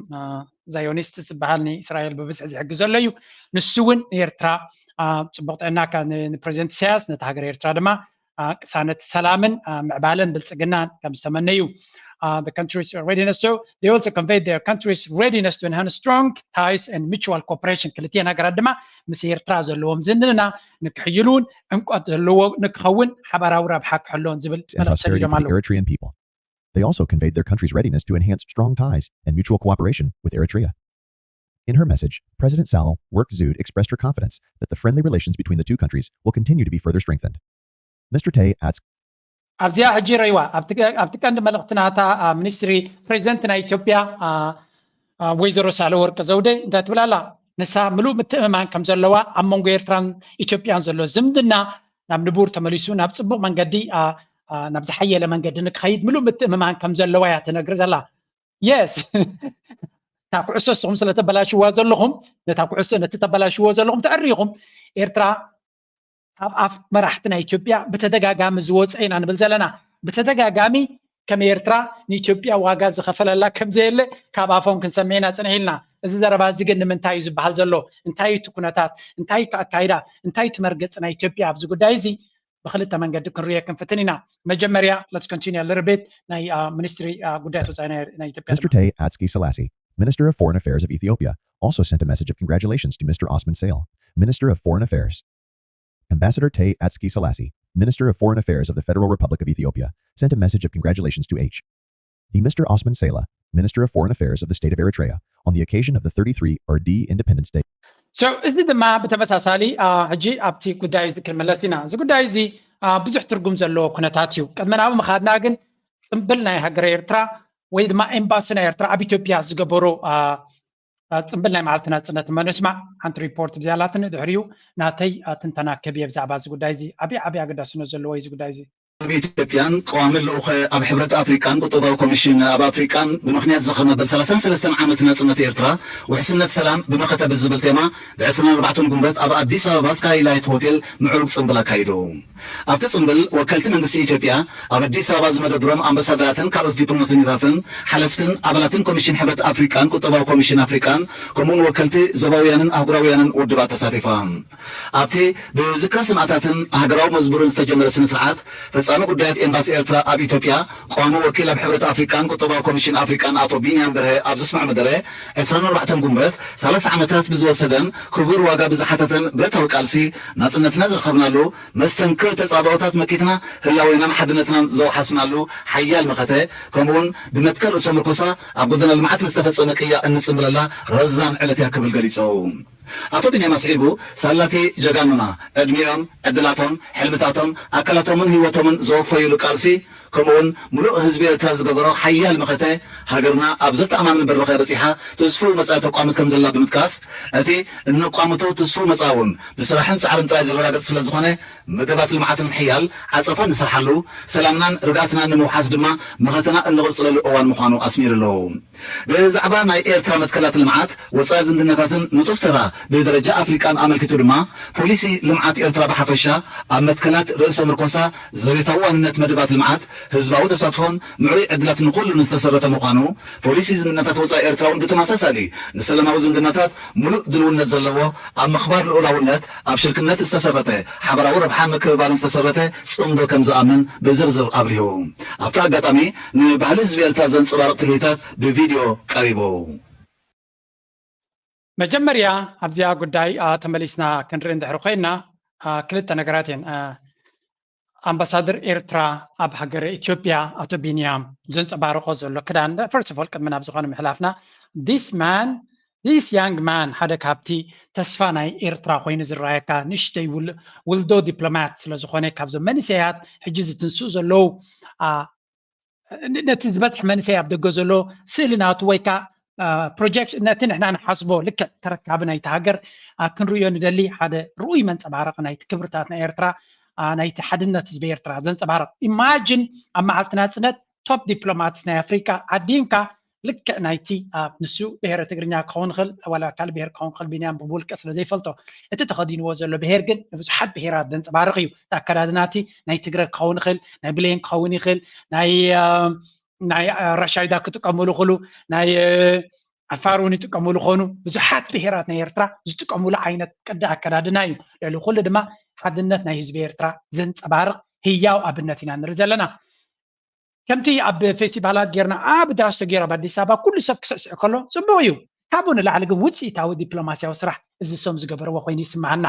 ዛዮኒስት ዝበሃል ንእስራኤል ብብዝሒ ዝሕግዝ ዘሎ እዩ ንሱ እውን ንኤርትራ ፅቡቅ ጥዕናካ ንፕሬዝደንት ኢሳያስ ነቲ ሃገር ኤርትራ ድማ ቅሳነት ሰላምን ምዕባለን ብልፅግናን ከም ዝተመነዩ the country's readiness so they also conveyed their country's readiness to enhance strong ties and mutual cooperation ክልቲአን ሃገራት ድማ ምስ ኤርትራ ዘለዎም ዝምድና ንክሕይሉን ዕምቆት ዘለዎ ንክኸውን ሓበራዊ ረብሓ ክሕልዎን ዝብል መልእኽቲ ሰዲዶም ኣለዉ Eritrean people. They also conveyed their country's readiness to enhance strong ties and mutual cooperation with Eritrea. In her message, President Sahle-Work Zewde expressed her confidence that the friendly relations between the two countries will continue to be further strengthened. Mr. Tay adds, ኣብዚኣ ሕጂ ረይዋ ኣብቲ ቀንዲ መልእኽትናታ ሚኒስትሪ ፕሬዚደንት ናይ ኢትዮጵያ ወይዘሮ ሳህለወርቅ ዘውዴ እንታይ ትብል ኣላ ንሳ ምሉእ ምትእምማን ከም ዘለዋ ኣብ መንጎ ኤርትራን ኢትዮጵያን ዘሎ ዝምድና ናብ ንቡር ተመሊሱ ናብ ፅቡቅ መንገዲ ናብ ዝሓየለ መንገዲ ንክኸይድ ምሉእ ምትእምማን ከም ዘለዋ እያ ትነግር ዘላ የስ እታ ኩዕሶ ንስኹም ስለተበላሽዋ ዘለኹም ነታ ኩዕሶ ነቲ ተበላሽዎ ዘለኹም ተዕሪኹም ኤርትራ ኣብ ኣፍ መራሕቲ ናይ ኢትዮጵያ ብተደጋጋሚ ዝወፅአ ኢና ንብል ዘለና ብተደጋጋሚ ከም ኤርትራ ንኢትዮጵያ ዋጋ ዝኸፈለላ ከም ዘየለ ካብ ኣፎም ክንሰሚዕና ፅንሕ ኢልና እዚ ዘረባ እዚ ግን ንምንታይ እዩ ዝበሃል ዘሎ እንታይ እቲ ኩነታት እንታይ እቲ ኣካይዳ እንታይ እቲ መርገፂ ናይ ኢትዮጵያ ኣብዚ ጉዳይ እዚ ብክልተ መንገዲ ክንሪኦ ክንፍትን ኢና መጀመርያ let's continue a little bit ናይ ሚኒስትሪ ጉዳያት ወፃኢ ናይ ኢትዮጵያ Mr. Tay Atske-Selassie, Minister of Foreign Affairs of Ethiopia, also sent a message of congratulations to Mr. Osman Sahle, Minister of Foreign Affairs. Ambassador Tay Atske-Selassie, Minister of Foreign Affairs of the Federal Republic of Ethiopia, sent a message of congratulations to Mr. Osman Sahle, Minister of Foreign Affairs of the State of Eritrea, on the occasion of the 33 RD Independence Day. So እዚ ድማ ብተመሳሳሊ ሕጂ ኣብቲ ጉዳይ እዚ ክንመለስ ኢና እዚ ጉዳይ እዚ ብዙሕ ትርጉም ዘለዎ ኩነታት እዩ ቅድሚ ናብ ምኻድና ግን ፅምብል ናይ ሃገር ኤርትራ ወይ ድማ ኤምባሲ ናይ ኤርትራ ኣብ ኢትዮጵያ ዝገበሮ ፅምብል ናይ መዓልቲ ናጽነት መንስማዕ ሓንቲ ሪፖርት ብዝያላትን ድሕሪኡ ናተይ ትንተና ከብየ ብዛዕባ እዚ ጉዳይ እዚ ዓብዪ ኣገዳስነት ዘለዎ እዚ ጉዳይ እዚ ኢትዮጵያን ቀዋሚ ልኡኸ ኣብ ሕብረት ኣፍሪካን ቁጠባዊ ኮሚሽን ኣብ ኣፍሪካን ብምክንያት ዝኽመበል 33 ዓመት ናጽነት ኤርትራ ውሕስነት ሰላም ብመኸተ ብዝብል ቴማ ብ24 ጉንበት ኣብ ኣዲስ ኣበባ ስካይላይት ሆቴል ምዕሩግ ፅምብል ኣካይዱ ኣብቲ ፅምብል ወከልቲ መንግስቲ ኢትዮጵያ ኣብ ኣዲስ ኣበባ ዝመደብሮም ኣምባሳደራትን ካልኦት ዲፕሎማስያትን ሓለፍትን ኣባላትን ኮሚሽን ሕብረት ኣፍሪካን ቁጠባዊ ኮሚሽን ኣፍሪካን ከምኡውን ወከልቲ ዞባውያንን ኣህጉራውያንን ውድባት ተሳቲፎም ኣብቲ ብዝክረ ሰማዕታትን ሃገራዊ መዝሙርን ዝተጀመረ ስነ ስርዓት ፍጻሜ ጉዳያት ኤምባሲ ኤርትራ ኣብ ኢትዮጵያ ቋሚ ወኪል ኣብ ሕብረት ኣፍሪካን ቁጠባዊ ኮሚሽን ኣፍሪካን ኣቶ ቢንያም በርሀ ኣብ ዝስማዕ መደረ 24 ጉንበት 30 ዓመታት ብዝወሰደን ክቡር ዋጋ ብዝሓተተን ብረታዊ ቃልሲ ናጽነትና ዝረኸብናሉ መስተንክር ተጻባኦታት መኪትና ህላወናን ሓድነትናን ዘውሓስናሉ ሓያል መኸተ ከምኡውን ብመትከል ርእሰ ምርኮሳ ኣብ ጎደና ልምዓት ምስተፈጸመ ቅያ እንጽምብለላ ረዛን ዕለት እያ ክብል ገሊፆም አቶ ቢንያም አስዒቡ ሳላቲ ጀጋኑና ዕድሜኦም ዕድላቶም ሕልምታቶም ኣካላቶምን ህይወቶምን ዘወፈይሉ ቃልሲ ከምኡውን ሙሉእ ህዝቢ ኤርትራ ዝገበሮ ሓያል መኸተ ሃገርና ኣብ ዘተኣማምን በረኸ በፂሓ ተስፉ መጻኢ ተቋምት ከም ዘላ ብምጥቃስ እቲ እነቋምቶ ተስፉ መጻ እውን ብስራሕን ፃዕርን ጥራይ ዝረጋገፅ ስለ ዝኾነ መደባት ልምዓትን ምሕያል ዓፀፋ ንሰርሓሉ ሰላምናን ርጋእትናን ንምውሓስ ድማ መኸተና እንቕፅለሉ እዋን ምዃኑ ኣስሚሩ ኣለዉ ብዛዕባ ናይ ኤርትራ መትከላት ልምዓት ወፃኢ ዝምድናታትን ንጡፍ ተራ ብደረጃ ኣፍሪቃን ኣመልኪቱ ድማ ፖሊሲ ልምዓት ኤርትራ ብሓፈሻ ኣብ መትከላት ርእሰ ምርኮሳ ዘቤታዊ ዋንነት መደባት ልምዓት ህዝባዊ ተሳትፎን ምዕሩይ ዕድላትን ኩሉ ዝተሰረተ ምዃኑ ፖሊሲ ዝምድናታት ወፃኢ ኤርትራ እውን ብተመሳሳሊ ንሰላማዊ ዝምድናታት ሙሉእ ድልውነት ዘለዎ ኣብ ምኽባር ልኡላውነት ኣብ ሽርክነት ዝተሰረተ ሓበራዊ ረብሓን ምክብባርን ዝተሰረተ ጽምዶ ከም ዝኣምን ብዝርዝር ኣብሪሁ ኣብቲ ኣጋጣሚ ንባህሊ ህዝቢ ኤርትራ ዘንፀባርቕ ትርኢታት ብቪድዮ ቀሪቡ መጀመርያ ኣብዚኣ ጉዳይ ተመሊስና ክንርኢ እንድሕር ኮይና ክልተ ነገራት እየን ኣምባሳደር ኤርትራ ኣብ ሃገር ኢትዮጵያ ኣቶ ቢንያም ዘንፀባርቆ ዘሎ ክዳን ፈርስት ኦፍ ኦል ቅድሚ ናብ ዝኾነ ምሕላፍና ዲስ ያንግ ማን ሓደ ካብቲ ተስፋ ናይ ኤርትራ ኮይኑ ዝረኣየካ ንእሽተይ ውልዶ ዲፕሎማት ስለ ዝኾነ ካብዞም መንእሰያት ሕጂ ዝትንስኡ ዘለው ነቲ ዝበፅሕ መንእሰይ ኣብ ደገ ዘሎ ስእሊ ናቱ ወይ ከዓ ፕሮጀክት ነቲ ንሕና ንሓስቦ ልክዕ ተረካቢ ናይቲ ሃገር ክንሪኦ ንደሊ ሓደ ርኡይ መንፀባረቂ ናይቲ ክብርታት ናይ ኤርትራ ናይቲ ሓድነት ህዝቢ ኤርትራ ዘንፀባርቕ ኢማጅን ኣብ መዓልቲ ናፅነት ቶፕ ዲፕሎማትስ ናይ ኣፍሪካ ዓዲምካ ልክዕ ናይቲ ንሱ ብሄረ ትግርኛ ክኸውን ይኽእል ዋላ ካልእ ብሄር ክኸውን ይኽእል ቢንያም ብውልቀ ስለ ዘይፈልጦ እቲ ተኸዲንዎ ዘሎ ብሄር ግን ንብዙሓት ብሄራት ዘንፀባርቕ እዩ እቲ ኣከዳድናቲ ናይ ትግረ ክኸውን ይኽእል ናይ ብሌን ክኸውን ይኽእል ናይ ራሻይዳ ክጥቀምሉ ይኽእሉ ናይ ዓፋር እውን ይጥቀምሉኾኑ ብዙሓት ብሄራት ናይ ኤርትራ ዝጥቀምሉ ዓይነት ቅዲ ኣከዳድና እዩ ልዕሊ ኩሉ ድማ ሓድነት ናይ ህዝቢ ኤርትራ ዘንፀባርቕ ህያው ኣብነት ኢና ንርኢ ዘለና ከምቲ ኣብ ፌስቲቫላት ጌርና ኣብ ዳሽቶ ጌራ በአዲስ ኣበባ ኩሉ ሰብ ክስዕስዕ ከሎ ፅቡቅ እዩ ካብኡ ንላዕሊ ግን ውፅኢታዊ ዲፕሎማስያዊ ስራሕ እዚ ሶም ዝገበርዎ ኮይኑ ይስምዓና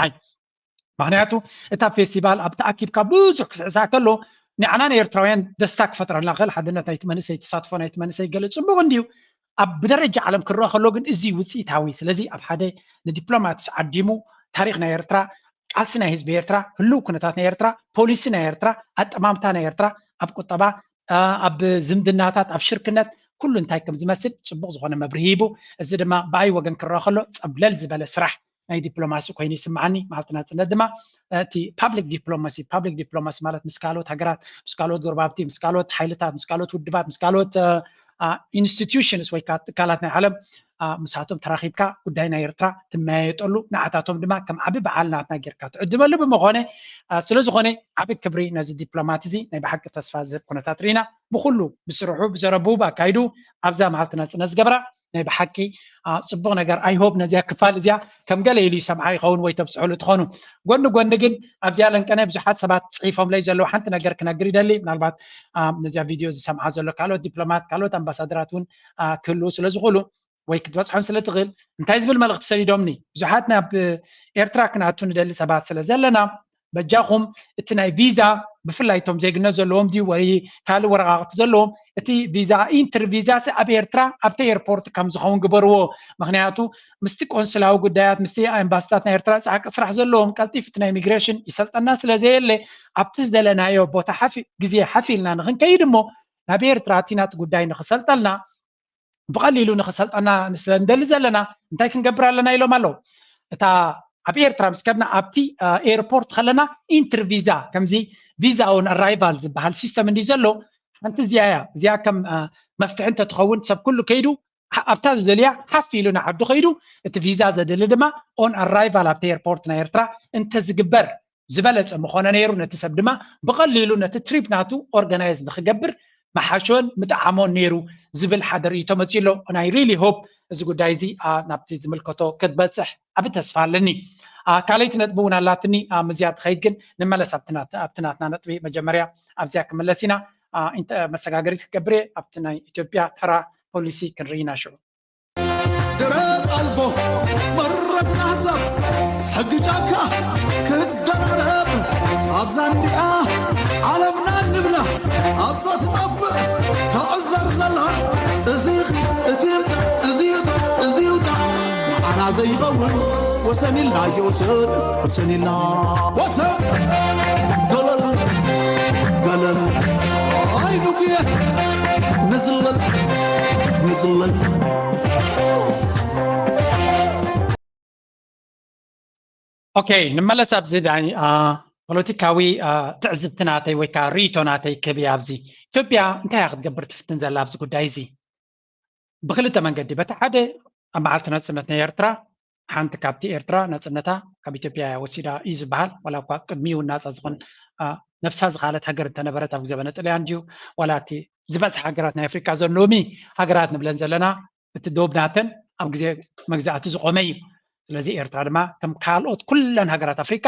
ምክንያቱ እታ ፌስቲቫል ኣብ ተኣኪብካ ብዙሕ ክስዕሳዕ ከሎ ንዓና ኤርትራውያን ደስታ ክፈጥረልና ክእል ሓድነት ናይቲ መንእሰይ ተሳትፎ ናይቲ መንእሰይ ገለፅ ፅቡቅ እንድዩ ኣብ ብደረጃ ዓለም ክረአ ከሎ ግን እዚ ውፅኢታዊ ስለዚ ኣብ ሓደ ንዲፕሎማትስ ዓዲሙ ታሪክ ናይ ኤርትራ ቃልሲ ናይ ህዝቢ ኤርትራ ህልው ኩነታት ናይ ኤርትራ ፖሊሲ ናይ ኤርትራ ኣጠማምታ ናይ ኤርትራ ኣብ ቁጠባ ኣብ ዝምድናታት ኣብ ሽርክነት ኩሉ እንታይ ከም ዝመስል ፅቡቅ ዝኾነ መብሪ ሂቡ እዚ ድማ ብኣይ ወገን ክረአ ከሎ ፀብለል ዝበለ ስራሕ ናይ ዲፕሎማሲ ኮይኑ ይስምዓኒ መዓልቲ ናፅነት ድማ እቲ ፓብሊክ ዲፕሎማሲ ማለት ምስ ካልኦት ሃገራት ምስ ካልኦት ጎረባብቲ ምስ ካልኦት ሓይልታት ምስ ካልኦት ውድባት ምስ ካልኦት ኢንስቲትዩሽንስ ወይ ከዓ ትካላት ናይ ዓለም ምሳቶም ተራኺብካ ጉዳይ ናይ ኤርትራ ትመያየጠሉ ንዓታቶም ድማ ከም ዓቢ በዓል ናትና ጌርካ ትዕድመሉ ብምኾነ ስለዝኾነ ዓቢ ክብሪ ነዚ ዲፕሎማት እዚ ናይ ብሓቂ ተስፋ ዝህብ ኩነታት ርኢና ብኩሉ ብስርሑ ብዘረቡ ብኣካይዱ ኣብዛ መዓልቲ ናፅነት ዝገበራ ናይ ብሓቂ ፅቡቅ ነገር ኣይሆብ ነዚያ ክፋል እዚኣ ከም ገለ ኢሉ ሰምዓ ይኸውን ወይ ተብፅሑሉ ትኾኑ ጎኒ ግን ኣብዚኣ ለንቀነ ብዙሓት ሰባት ፅሒፎምለይ ዘለዉ ሓንቲ ነገር ክነግር ይደሊ ምናልባት ነዚያ ቪድዮ ዝሰምዓ ዘሎ ካልኦት ዲፕሎማት ካልኦት ኣምባሳደራት እውን ክህልው ስለ ዝኽእሉ ወይ ክትበፅሖም ስለ ትኽእል እንታይ ዝብል መልእኽቲ ሰዲዶምኒ ብዙሓት ናብ ኤርትራ ክንኣቱ ንደሊ ሰባት ስለ ዘለና በጃኹም እቲ ናይ ቪዛ ብፍላይ እቶም ዜግነት ዘለዎም ድዩ ወይ ካልእ ወረቃቕቲ ዘለዎም እቲ ቪዛ ኢንተር ቪዛ ኣብ ኤርትራ ኣብቲ ኤርፖርት ከም ዝኸውን ግበርዎ ምክንያቱ ምስቲ ቆንስላዊ ጉዳያት ምስቲ ኤምባሲታት ናይ ኤርትራ ፃዕቂ ስራሕ ዘለዎም ቀልጢፍ እቲ ናይ ኢሚግሬሽን ይሰልጠና ስለዘየለ ኣብቲ ዝደለናዮ ቦታ ግዜ ሓፊልና ንክንከይድ እሞ ናብ ኤርትራ እቲ ናቲ ጉዳይ ንክሰልጠልና ብቐሊሉ ንክሰልጠና ስለንደሊ ዘለና እንታይ ክንገብር ኣለና ኢሎም ኣለው እታ ኣብ ኤርትራ ምስ ከድና ኣብቲ ኤርፖርት ከለና ኢንተር ቪዛ ከምዚ ቪዛ ኦን ኣራይቫል ዝበሃል ሲስተም እንዲ ዘሎ ሓንቲ እዚኣ ከም መፍትሒ እንተትኸውን ሰብ ኩሉ ከይዱ ኣብታ ዝደልያ ሓፍ ኢሉ ንዓዱ ከይዱ እቲ ቪዛ ዘድሊ ድማ ኦን ኣራይቫል ኣብቲ ኤርፖርት ናይ ኤርትራ እንተዝግበር ዝበለፀ ምኾነ ነይሩ ነቲ ሰብ ድማ ብቐሊሉ ነቲ ትሪፕ ናቱ ኦርጋናይዝ ንክገብር መሓሾን ምጥዓሞን ነይሩ ዝብል ሓደር እዩ ተመፂሎ ናይ ሪሊ ሆፕ እዚ ጉዳይ እዚ ናብቲ ዝምልከቶ ክትበፅሕ ዓብ ተስፋ ኣለኒ ካልይቲ ነጥቢ እውን ኣላትኒ ምዝያ ትኸይድ ግን ንመለስ ኣብቲ ናትና ነጥቢ መጀመርያ ኣብዚያ ክመለስ ኢና መሰጋገሪት ክገብር ኣብቲ ናይ ኢትዮጵያ ተራ ፖሊሲ ክንርኢና ሽዑ درات قلبه مرت نحزب حق جاكا كدرب أبزان دقا عالمنا النبلة أبزات طفر تعزر زلها ازيغ اتيمت ازيوتا عنا زي غول وسنيلنا يوسد وسنيلنا وسن قلل قلل هاي نوكيه نزلل نزلل اوكي نملس ابزي داني ፖለቲካዊ ትዕዝብትናተይ ወይ ከዓ ሪቶናተይ ከብያ ኣብዚ ኢትዮጵያ እንታይ ክትገብር ትፍትን ዘላ ኣብዚ ጉዳይ እዚ ብክልተ መንገዲ በቲ ሓደ ኣብ መዓልቲ ነፅነት ናይ ኤርትራ ሓንቲ ካብቲ ኤርትራ ነፅነታ ካብ ኢትዮጵያ ወሲዳ እዩ ዝበሃል ዋላ እኳ ቅድሚ እውን ናፃ ዝኮን ነፍሳ ዝካለት ሃገር እንተነበረት ኣብ ዘበነ ጥልያን ድዩ ዋላ እቲ ዝበዝሕ ሃገራት ናይ ኣፍሪካ ዘሎሚ ሃገራት ንብለን ዘለና እቲ ዶብናተን ኣብ ግዜ መግዛእቲ ዝቆመ እዩ ስለዚ ኤርትራ ድማ ከም ካልኦት ኩለን ሃገራት ኣፍሪካ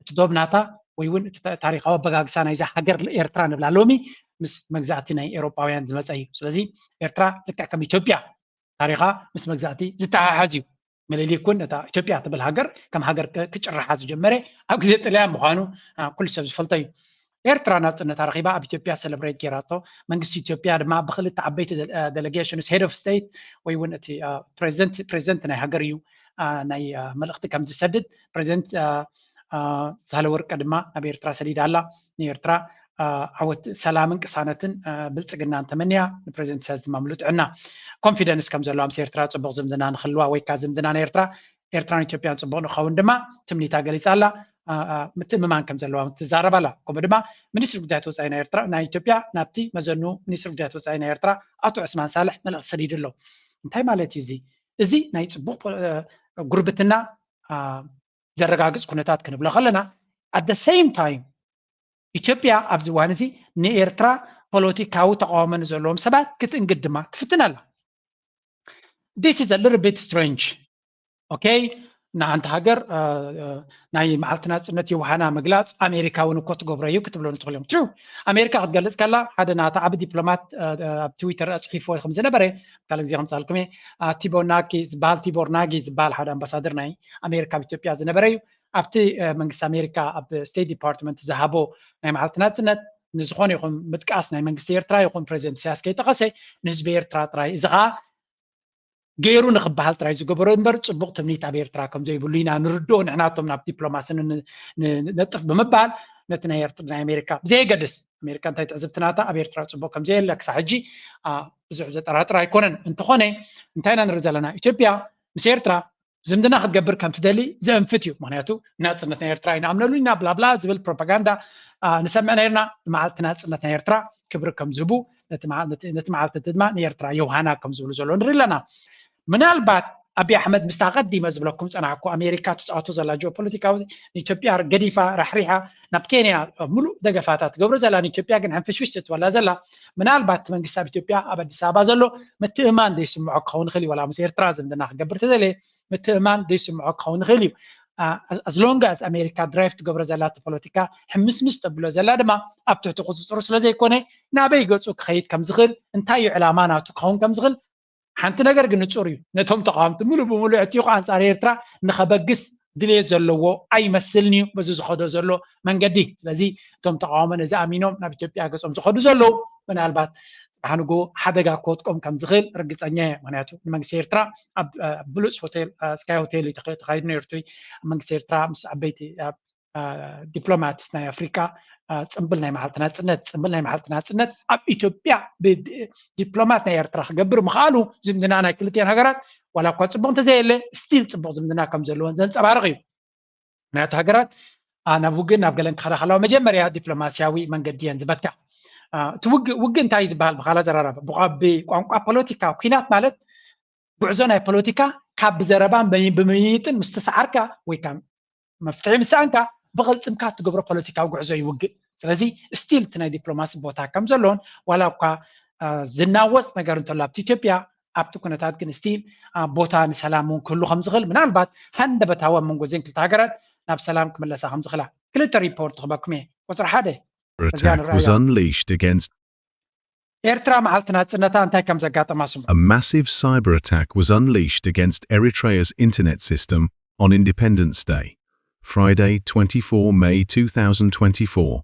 እቲ ዶብናታ ወይ እውን እቲ ታሪካዊ ኣበጋግሳ ናይዛ ሃገር ኤርትራ ንብላ ሎሚ ምስ መግዛእቲ ናይ ኤውሮጳውያን ዝመፀ እዩ ስለዚ ኤርትራ ልክዕ ከም ኢትዮጵያ ታሪካ ምስ መግዛእቲ ዝተሓሓዝ እዩ መለሊ ይኩን እታ ኢትዮጵያ ትብል ሃገር ከም ሃገር ክጭርሓ ዝጀመረ ኣብ ግዜ ጥልያን ምኳኑ ኩሉ ሰብ ዝፈልጦ እዩ ኤርትራ ናፅነታ ረኪባ ኣብ ኢትዮጵያ ሰለብሬት ጌራቶ መንግስቲ ኢትዮጵያ ድማ ብክልተ ዓበይቲ ዴሌጌሽንስ ሄድ ኦፍ ስቴት ወይ እውን እቲ ፕሬዚደንት ናይ ሃገር እዩ ናይ መልእክቲ ከም ዝሰድድ ፕሬዚደንት ሳህለወርቅ ድማ ናብ ኤርትራ ሰዲዳ ኣላ ንኤርትራ ዓወት ሰላምን ቅሳነትን ብልፅግናን ተመንያ ንፕሬዚደንት ኢሳያስ ድማ ምሉጥዕና ኮንፊደንስ ከም ዘለዋ ምስ ኤርትራ ፅቡቅ ዝምድና ንክህልዋ ወይ ከዓ ዝምድና ናይ ኤርትራን ኢትዮጵያን ፅቡቅ ንክኸውን ድማ ትምኒታ ገሊፃ ኣላ ምትእምማን ከም ዘለዋ ትዛረብ ኣላ ከምኡ ድማ ሚኒስትሪ ጉዳያት ወፃኢ ናይ ኤርትራ ናይ ኢትዮጵያ ናብቲ መዘኑ ሚኒስትሪ ጉዳያት ወፃኢ ናይ ኤርትራ ኣቶ ዑስማን ሳልሕ መልእክቲ ሰዲዱ ኣሎ እንታይ ማለት እዩ እዚ ናይ ፅቡቅ ጉርብትና ዘረጋግፅ ኩነታት ክንብሎ ከለና at the same time ኢትዮጵያ ኣብዚ እዋን እዚ ንኤርትራ ፖለቲካዊ ተቃውሞ ዘለዎም ሰባት ክትእንግድ ድማ ትፍትን ኣላ this is a little bit strange okay ንሓንቲ ሃገር ናይ መዓልቲ ናፅነት የውሃና ምግላፅ ኣሜሪካ እውን እኮ ትገብሮ እዩ ክትብሎ ንትኽእል እዮም ትሩ ኣሜሪካ ክትገልፅ ከላ ሓደ ናታ ዓብ ዲፕሎማት ኣብ ትዊተር ኣፅሒፎ ከም ዝነበረ ካልእ ግዜ ከምፃልኩም ቲቦር ናጊ ዝበሃል ሓደ ኣምባሳደር ናይ ኣሜሪካ ኣብ ኢትዮጵያ ዝነበረ እዩ ኣብቲ መንግስቲ ኣሜሪካ ኣብ ስቴት ዲፓርትመንት ዝሃቦ ናይ መዓልቲ ናፅነት ንዝኾነ ይኹን ምጥቃስ ናይ መንግስቲ ኤርትራ ይኹን ፕሬዚደንት ኢሳያስ ከይጠቐሰ ንህዝቢ ኤርትራ ጥራይ እዚ ከዓ ገይሩ ንክበሃል ጥራይ ዝገበሮ እምበር ፅቡቅ ትምኒት ኣብ ኤርትራ ከም ዘይብሉ ኢና ንርድኦ ንሕናቶም ናብ ዲፕሎማስን ነጥፍ ብምባል ነቲ ናይ ኣሜሪካ ብዘየገድስ ኣሜሪካ እንታይ ትዕዝብትናታ ኣብ ኤርትራ ፅቡቅ ከም ዘየለ ክሳብ ሕጂ ብዙሕ ዘጠራጥር ኣይኮነን እንተኾነ እንታይ ኢና ንርኢ ዘለና ኢትዮጵያ ምስ ኤርትራ ዝምድና ክትገብር ከም ትደሊ ዘንፍት እዩ ምክንያቱ ናፅነት ናይ ኤርትራ ይንኣምነሉ ኢና ብላብላ ዝብል ፕሮፓጋንዳ ንሰምዕ ነርና መዓልቲ ናፅነት ናይ ኤርትራ ክብሪ ከም ዝህቡ ነቲ መዓልቲ ድማ ንኤርትራ የውሃና ከም ዝብሉ ዘሎ ንርኢ ኣለና ምናልባት ኣብይ ኣሕመድ ምስታ ቀዲመ ዝብለኩም ፀናዕኩ ኣሜሪካ ትፃወቶ ዘላ ጂኦፖለቲካዊ ንኢትዮጵያ ገዲፋ ራሕሪሓ ናብ ኬንያ ሙሉእ ደገፋታት ገብሮ ዘላ ንኢትዮጵያ ግን ሕንፍሽፍሽ ትወላ ዘላ ምናልባት መንግስቲ ኣብ ኢትዮጵያ ኣብ ኣዲስ ኣበባ ዘሎ ምትእማን ዘይስምዖ ክኸውን ይኽእል እዩ ዋላ ምስ ኤርትራ ዝምድና ክገብር ተዘለየ ምትእማን ዘይስምዖ ክኸውን ይኽእል እዩ as long as ኣሜሪካ ድራይቭ ትገብሮ ዘላ እቲ ፖለቲካ ሕምስምስ ተብሎ ዘላ ድማ ኣብ ትሕቲ ቁፅፅሩ ስለዘይኮነ ናበይ ገፁ ክኸይድ ከም ዝኽእል እንታይ እዩ ዕላማ ናቱ ክኸውን ከም ዝኽእል ሓንቲ ነገር ግን ንፁር እዩ ነቶም ተቃወምቲ ሙሉእ ብሙሉእ ዕጥይቁ ኣንፃር ኤርትራ ንኸበግስ ድሌት ዘለዎ ኣይመስልን እዩ በዚ ዝኸዶ ዘሎ መንገዲ ስለዚ እቶም ተቃውሞ ነዚ ኣሚኖም ናብ ኢትዮጵያ ገፆም ዝኸዱ ዘለዉ ምናልባት ሓንጎ ሓደጋ ክወጥቆም ከም ዝኽእል ርግፀኛ እየ ምክንያቱ ንመንግስቲ ኤርትራ ኣብ ብሉፅ ሆቴል ስካይ ሆቴል እዩ ተኻይዱ ነይሩ መንግስቲ ኤርትራ ምስ ዓበይቲ ዲፕሎማትስ ናይ ኣፍሪካ ፅምብል ናይ መዓልቲ ናፅነት ኣብ ኢትዮጵያ ብዲፕሎማት ናይ ኤርትራ ክገብር ምኽኣሉ ዝምድና ናይ ክልቲአን ሃገራት ዋላ እኳ ፅቡቅ እንተዘየለ ስቲል ፅቡቅ ዝምድና ከም ዘለዎን ዘንፀባርቕ እዩ ምክንያቱ ሃገራት ናብ ውግእ ናብ ገለን ክኸዳ ከለዋ መጀመርያ ዲፕሎማስያዊ መንገዲ እየን ዝበትዕ እቲ ውግእ እንታይ ዝበሃል ብካላ ዘራረበ ብቋንቋ ፖለቲካ ኩናት ማለት ጉዕዞ ናይ ፖለቲካ ካብ ብዘረባን ብምይይጥን ምስ ተሰዓርካ ወይ ከዓ መፍትሒ ምሳንካ ብቕልፅምካ ትገብሮ ፖለቲካዊ ጉዕዞ ይውግእ ስለዚ ስቲል እቲ ናይ ዲፕሎማሲ ቦታ ከም ዘለዎን ዋላ እኳ ዝናወፅ ነገር እንተሎ ኣብቲ ኢትዮጵያ ኣብቲ ኩነታት ግን ስቲል ቦታ ንሰላም እውን ክህሉ ከም ዝኽእል ምናልባት ሃንደበታዊ ኣብ መንጎ እዘን ክልተ ሃገራት ናብ ሰላም ክመለሳ ከም ዝኽእላ ክልተ ሪፖርት ክበኩም እየ ቁፅሪ ሓደ attack was unleashed against ኤርትራ መዓልቲ ናፅነታ እንታይ ከም ዘጋጠማ ስሙ A massive cyber attack was unleashed against Eritrea's internet system on Independence Day, Friday, 24 May 2024,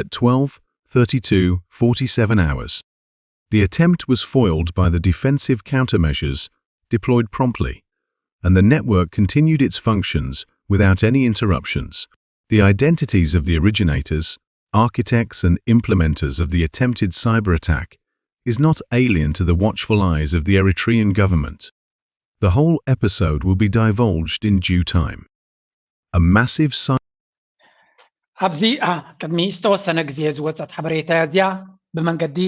at 12:32:47 hours. The attempt was foiled by the defensive countermeasures deployed promptly, and the network continued its functions without any interruptions. The identities of the originators, architects and implementers of the attempted cyber attack is not alien to the watchful eyes of the Eritrean government. The whole episode will be divulged in due time. A massive ኣብዚ ቅድሚ ዝተወሰነ ግዜ ዝወፀት ሓበሬታ እዚኣ ብመንገዲ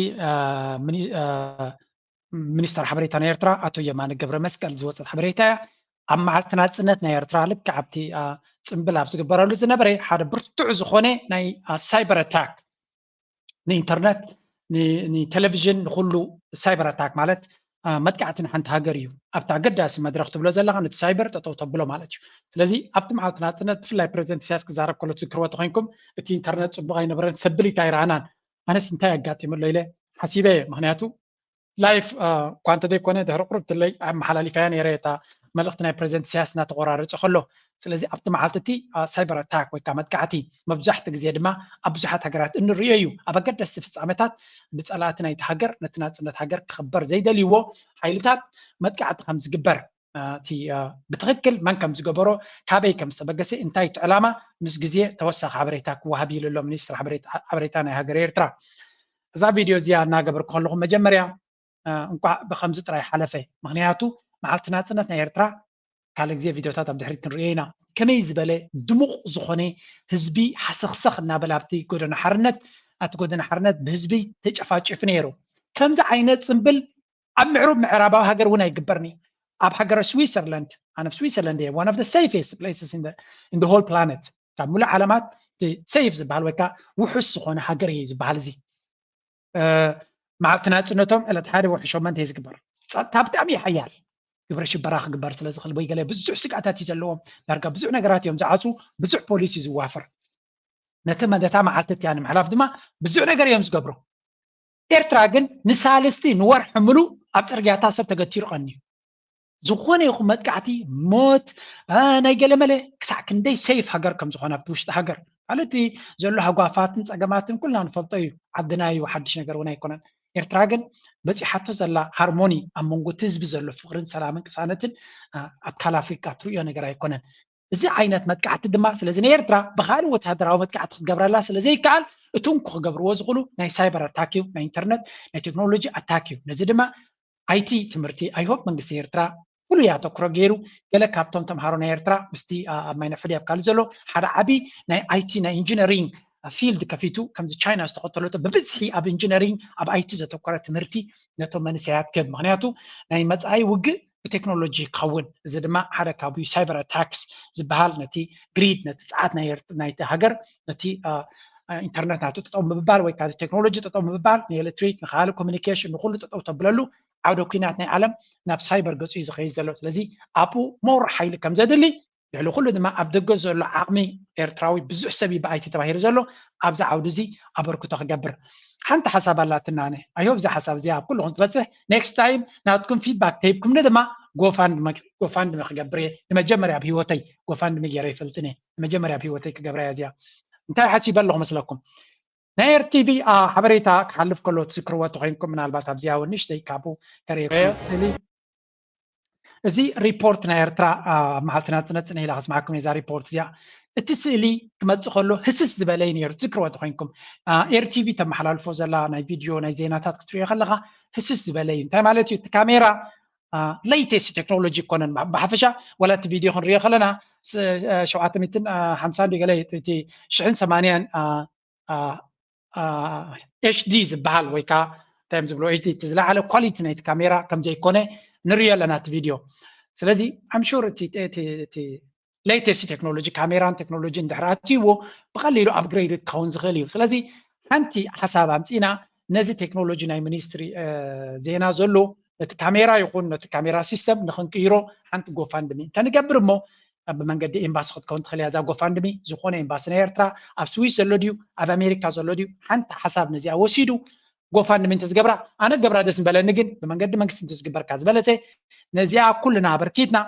ሚኒስተር ሓበሬታ ናይ ኤርትራ ኣቶ የማነ ገብረ መስቀል ዝወፀት ሓበሬታ እያ ኣብ መዓልቲ ናጽነት ናይ ኤርትራ ልክዕ ኣብቲ ፅምብል ኣብ ዝግበረሉ ዝነበረ ሓደ ብርቱዕ ዝኾነ ናይ ሳይበር ኣታክ ንኢንተርነት ንቴሌቭዥን ንኩሉ ሳይበር ኣታክ ማለት መጥቃዕቲ ንሓንቲ ሃገር እዩ ኣብቲ ኣገዳሲ መድረክ ትብሎ ዘለካ ነቲ ሳይበር ጠጠው ተብሎ ማለት እዩ ስለዚ ኣብቲ መዓልቲ ናጽነት ብፍላይ ፕሬዚደንት ኢሳያስ ክዛረብ ከሎ ትዝክርዎ ተኮይንኩም እቲ ኢንተርነት ፅቡቅ ኣይነበረን ሰብሊታ ይረኣናን ኣነስ እንታይ ኣጋጢመሎ ኢለ ሓሲበ ምክንያቱ ላይፍ እኳ እንተዘይኮነ ድሕሪ ቁርብ ትለይ ኣመሓላሊፋያ ነይረ እታ መልእክቲ ናይ ፕሬዚደንት ኢሳያስ እናተቆራረፀ ከሎ ስለዚ ኣብቲ መዓልቲ እቲ ሳይበር ኣታክ ወይ ከዓ መጥቃዕቲ መብዛሕቲ ግዜ ድማ ኣብ ብዙሓት ሃገራት እንሪኦ እዩ ኣብ ኣገደስቲ ፍፃመታት ብፀላእቲ ናይቲ ሃገር ነቲ ናፅነት ሃገር ክኽበር ዘይደልይዎ ሓይልታት መጥቃዕቲ ከም ዝግበር እቲ ብትክክል መን ከም ዝገበሮ ካበይ ከም ዝተበገሰ እንታይ እቲ ዕላማ ምስ ግዜ ተወሳኺ ሓበሬታ ክወሃብ ኢሉ ኣሎ ሚኒስትር ሓበሬታ ናይ ሃገር ኤርትራ እዛ ቪድዮ እዚኣ እናገበርኩ ከለኹ መጀመርያ እንኳ ብከምዚ ጥራይ ሓለፈ ምክንያቱ መዓልቲ ናጽነት ናይ ኤርትራ ካልእ ግዜ ቪድዮታት ኣብ ድሕሪት ንሪኦ ኢና ከመይ ዝበለ ድሙቕ ዝኾነ ህዝቢ ሓሰኽሰኽ እናበለ ኣብቲ ጎደና ሓርነት ኣብቲ ጎደና ሓርነት ብህዝቢ ተጨፋጭፉ ነይሩ ከምዚ ዓይነት ፅምብል ኣብ ምዕሩብ ምዕራባዊ ሃገር እውን ኣይግበርኒ ኣብ ሃገረ ስዊትዘርላንድ ኣነ ኣብ ስዊትዘርላንድ እየ one of the safest places in the whole planet ካብ ሙሉእ ዓለማት ሴፍ ዝበሃል ወይ ከዓ ውሑስ ዝኾነ ሃገር እዩ ዝበሃል እዚ መዓልቲ ናጽነቶም ዕለት ሓደ ወርሒ 8 ዝግበር ፀጥታ ብጣዕሚ ይሓያል ግብረ ሽበራ ክግበር ስለ ዝኽእል ወይ ገለ ብዙሕ ስጋታት እዩ ዘለዎም ዳርጋ ብዙሕ ነገራት እዮም ዝዓፁ ብዙሕ ፖሊስ እዩ ዝዋፈር ነቲ መደታ መዓልቲ እትያ ንምሕላፍ ድማ ብዙሕ ነገር እዮም ዝገብሩ ኤርትራ ግን ንሳልስቲ ንወርሒ ሙሉእ ኣብ ፅርግያታት ሰብ ተገቲሩ ቀኒዩ ዝኾነ ይኹን መጥቃዕቲ ሞት ናይ ገለመለ ክሳዕ ክንደይ ሴፍ ሃገር ከም ዝኾነ ኣብቲ ውሽጢ ሃገር ማለት ዘሎ ሃጓፋትን ፀገማትን ኩልና ንፈልጦ እዩ ዓድና እዩ ሓድሽ ነገር እውን ኣይኮነን ኤርትራ ግን በፂሓቶ ዘላ ሃርሞኒ ኣብ መንጎ እቲ ህዝቢ ዘሎ ፍቅርን ሰላምን ቅሳነትን ኣብ ካል ኣፍሪካ ትሪኦ ነገር ኣይኮነን እዚ ዓይነት መጥቃዕቲ ድማ ስለዚ ንኤርትራ ብካልእ ወተሃደራዊ መጥቃዕቲ ክትገብረላ ስለዘይከኣል እቱንኩ ክገብርዎ ዝኽእሉ ናይ ሳይበር ኣታክ እዩ ናይ ኢንተርነት ናይ ቴክኖሎጂ ኣታክ እዩ ነዚ ድማ ኣይቲ ትምህርቲ ኣይሆፕ መንግስቲ ኤርትራ ፍሉይ ኣተኩሮ ገይሩ ገለ ካብቶም ተምሃሮ ናይ ኤርትራ ምስቲ ኣብ ማይ ነፍዲ ኣብ ካልእ ዘሎ ሓደ ዓብይ ናይ ኣይቲ ናይ ኢንጂነሪንግ ፊልድ ከፊቱ ከምዚ ቻይና ዝተኸተለቶ ብብዝሒ ኣብ ኢንጂነሪንግ ኣብ ኣይቲ ዘተኮረ ትምህርቲ ነቶም መንእሰያት ክህብ ምክንያቱ ናይ መፃኢ ውግእ ብቴክኖሎጂ ክኸውን እዚ ድማ ሓደ ካብኡ ሳይበር ኣታክስ ዝበሃል ነቲ ግሪድ ነቲ ፀዓት ናይቲ ሃገር ነቲ ኢንተርነት ናቱ ጠጠው ምብባል ወይ ከዓ ቴክኖሎጂ ጠጠው ምብባል ንኤሌክትሪክ ንካልእ ኮሚኒኬሽን ንኩሉ ጠጠው ተብለሉ ዓውደ ኩናት ናይ ዓለም ናብ ሳይበር ገፁ እዩ ዝኸይድ ዘሎ ስለዚ ኣብኡ ሞር ሓይሊ ከም ዘድሊ ልዕሊ ኩሉ ድማ ኣብ ደገ ዘሎ ዓቕሚ ኤርትራዊ ብዙሕ ሰብ ብኣይቲ ተባሂሩ ዘሎ ኣብዛ ዓውዲ እዚ ኣበርክቶ ክገብር ሓንቲ ሓሳብ ኣላትናነ ኣይሆብ እዛ ሓሳብ እዚኣ ኣብ ኩልኩም ትበፅሕ ኔክስት ታይም ናትኩም ፊድባክ ተሂብኩምኒ ድማ ጎፋንድሚ ክገብር እየ ንመጀመርያ ኣብ ሂወተይ ጎፋንድሚ ገይረ ይፈልጥን እየ ንመጀመርያ ኣብ ሂወተይ ክገብራ እያ እዚኣ እንታይ ሓሲበ ኣለኹ መስለኩም ናይ ኤርቲቪ ሓበሬታ ክሓልፍ ከሎ ትዝክርዎ ተኮይንኩም ምናልባት ኣብዚኣ እውን ንእሽተይ ካብኡ ከሪአኩም ስእሊ እዚ ሪፖርት ናይ ኤርትራ መዓልቲ ናጽነት ፅንሕ ኢላ ክስማዓኩም እዛ ሪፖርት እዚኣ እቲ ስእሊ ክመፅእ ከሎ ህስስ ዝበለ እዩ ነይሩ ትዝክርዎ ተኮይንኩም ኤርቲቪ ተመሓላልፎ ዘላ ናይ ቪድዮ ናይ ዜናታት ክትሪኦ ከለካ ህስስ ዝበለ እዩ እንታይ ማለት እዩ እቲ ካሜራ ሌይተስት ቴክኖሎጂ ይኮነን ብሓፈሻ ወላ እቲ ቪድዮ ክንሪኦ ከለና 750 ገለ እቲ 1080 HD ዝበሃል ወይ ከዓ ታይም ዝብሎ HD እቲ ዝለዓለ ኳሊቲ ናይቲ ካሜራ ከም ዘይኮነ ንሪኦ ኣለና እቲ ቪድዮ ስለዚ ኣም ሹር እቲ ሌይተስት ቴክኖሎጂ ካሜራን ቴክኖሎጂን ድሕሪ ኣትይዎ ብቐሊሉ ኣፕግሬድ ክኸውን ዝኽእል እዩ ስለዚ ሓንቲ ሓሳብ ኣምፂና ነዚ ቴክኖሎጂ ናይ ሚኒስትሪ ዜና ዘሎ ነቲ ካሜራ ይኹን ነቲ ካሜራ ሲስተም ንክንቅይሮ ሓንቲ ጎፋንድሚ እንተንገብር እሞ ብመንገዲ ኤምባሲ ክትከውን ትኽእል እያ እዛ ጎፋንድሚ ዝኾነ ኤምባሲ ናይ ኤርትራ ኣብ ስዊስ ዘሎ ድዩ ኣብ ኣሜሪካ ዘሎ ድዩ ሓንቲ ሓሳብ ነዚኣ ወሲዱ ጎፋንድሚ እንተዝገብራ ኣነ ገብራ ደስ ንበለኒ ግን ብመንገዲ መንግስቲ እንተዝግበርካ ዝበለፀ ነዚኣ ኩልና በርኪትና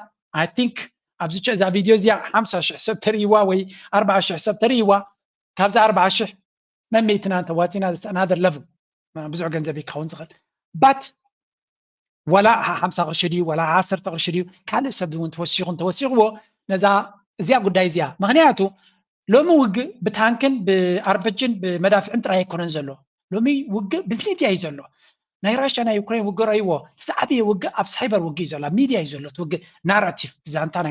ኣይ ቲንክ ኣብዚ እዛ ቪድዮ እዚኣ 50,000 ሰብ ተርእይዋ ወይ 40,000 ሰብ ተርእይዋ ካብዛ 40,000 መሜትና እንተዋፂና ኣናደር ለቭል ብዙሕ ገንዘብ ይከውን ዝኽእል ባት ولا 50 قرش ديو ولا 10 قرش ديو كان سبون توسيغو نزا زيا قداي زيا مغنياتو لومي وق بتانكن باربجن بمدافع انترا يكونن زلو لومي وق بميديا يزلو ناي راشا ناي يوكرين وق رايو سعبي وق اب سايبر وق يزلو ميديا يزلو وق ناراتيف زانتا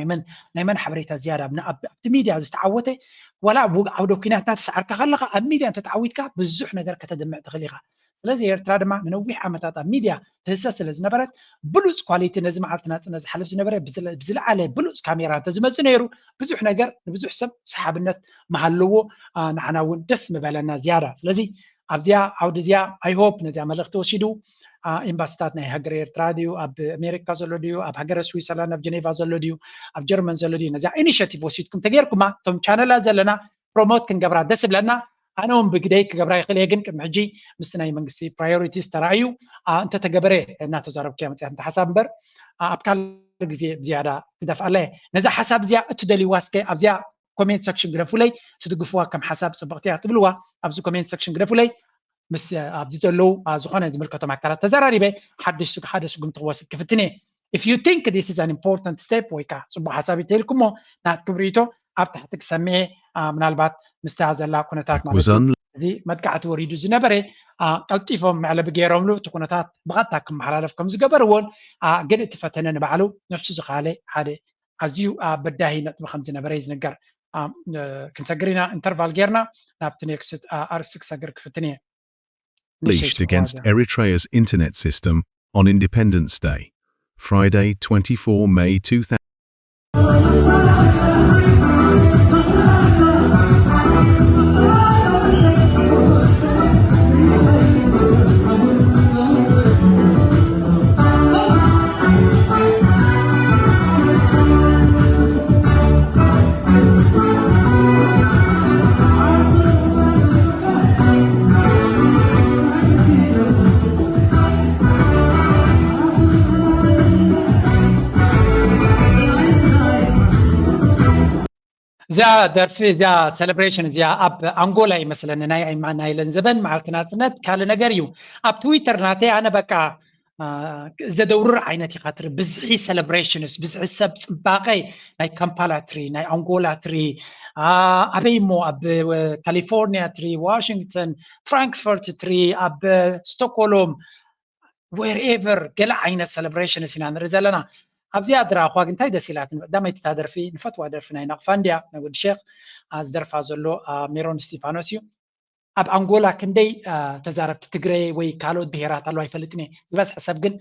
نايمن حبريتا زياده ابن اب ميديا زتعوته ولا وق عودو كيناتات سعركا خلقه اب ميديا انت تعويتكا بزح نجر كتدمع تخليقه ስለዚህ ኤርትራ ድማ ንነዊሕ ዓመታት ኣብ ሚድያ ትህሰስ ስለ ዝነበረት ብሉፅ ኳሊቲ ነዚ መዓልትና ፅነ ዝሓልፍ ዝነበረ ብዝለዓለ ብሉፅ ካሜራ እንተዝመፅእ ነይሩ ብዙሕ ነገር ንብዙሕ ሰብ ሰሓብነት መሃልዎ ንዓና እውን ደስ ምበለና ዝያዳ ስለዚ ኣብዚያ ዓውዲ እዚኣ ኣይሆፕ ነዚኣ መልእኽቲ ወሲዱ ኤምባሲታት ናይ ሃገር ኤርትራ ድዩ ኣብ ኣሜሪካ ዘሎ ድዩ ኣብ ሃገረ ስዊዘርላንድ ኣብ ጀኔቫ ዘሎ ድዩ ኣብ ጀርመን ዘሎ ድዩ ነዚኣ ኢኒሽቲቭ ወሲድኩም ተገይርኩማ እቶም ቻነላ ዘለና ፕሮሞት ክንገብራ ደስ ይብለና أنا بقديك قبراي خليجن كم حجي مستناي منقسي priorities ترايو أنت تجبره ناتزارب كيا مثلا أنت حساب بر أبكال زيادة تدفع عليه نزع حساب زيادة تدلي واسكة أبزيا comment section غرفولي تدقفوا كم حساب سبقتها تبلوا أبزو comment section غرفولي بس أبزيت له زخانة زملكة مع كارت تزاري به حدش قمت تواصل كفتني if you think this is an important step ويكا صبح حسابي تلكمو نات كبريتو أبتحتك سميه من البات مستعزل لا كونتات مالتي زي مدقعت وريدو زنبري قلتيفهم على بغيرهم له تكونتات بغاتاكم حلالفكم زقبرون قد تفتنن بعلو نفس زخالي حدا ازيو بداهي نطبخ خمس نبري زنقر كنسقرينا انترفال غيرنا نابتنيكس ار6 سقر كفتنيه Unleashed against Eritrea's internet system on Independence Day, Friday, 24 May 2000. زا درفي زا سيلبريشن زا اب انغولا مثلا ناي معنا لنزبن مع التناصنت كال نغريو اب تويتر ناتي انا بقى زدور عينتي خاطر بزحي سيلبريشنز بزحي سب باقي ناي كامبالا تري ناي انغولا تري ابيمو اب كاليفورنيا تري واشنطن فرانكفورت تري اب ستوكهولم wherever قلع عين سيلبريشنز هنا نرزلنا أبزي أدرى أخوك أنتي دسيلات دام يتتادر في نفتوى درفنا نقفانديا نقول الشيخ از درف أزلو ميرون ستيفانوسيو أب أنغولا كندي تزارب تتقري ويكالود بهيرات الله يفلتني بس حسب جن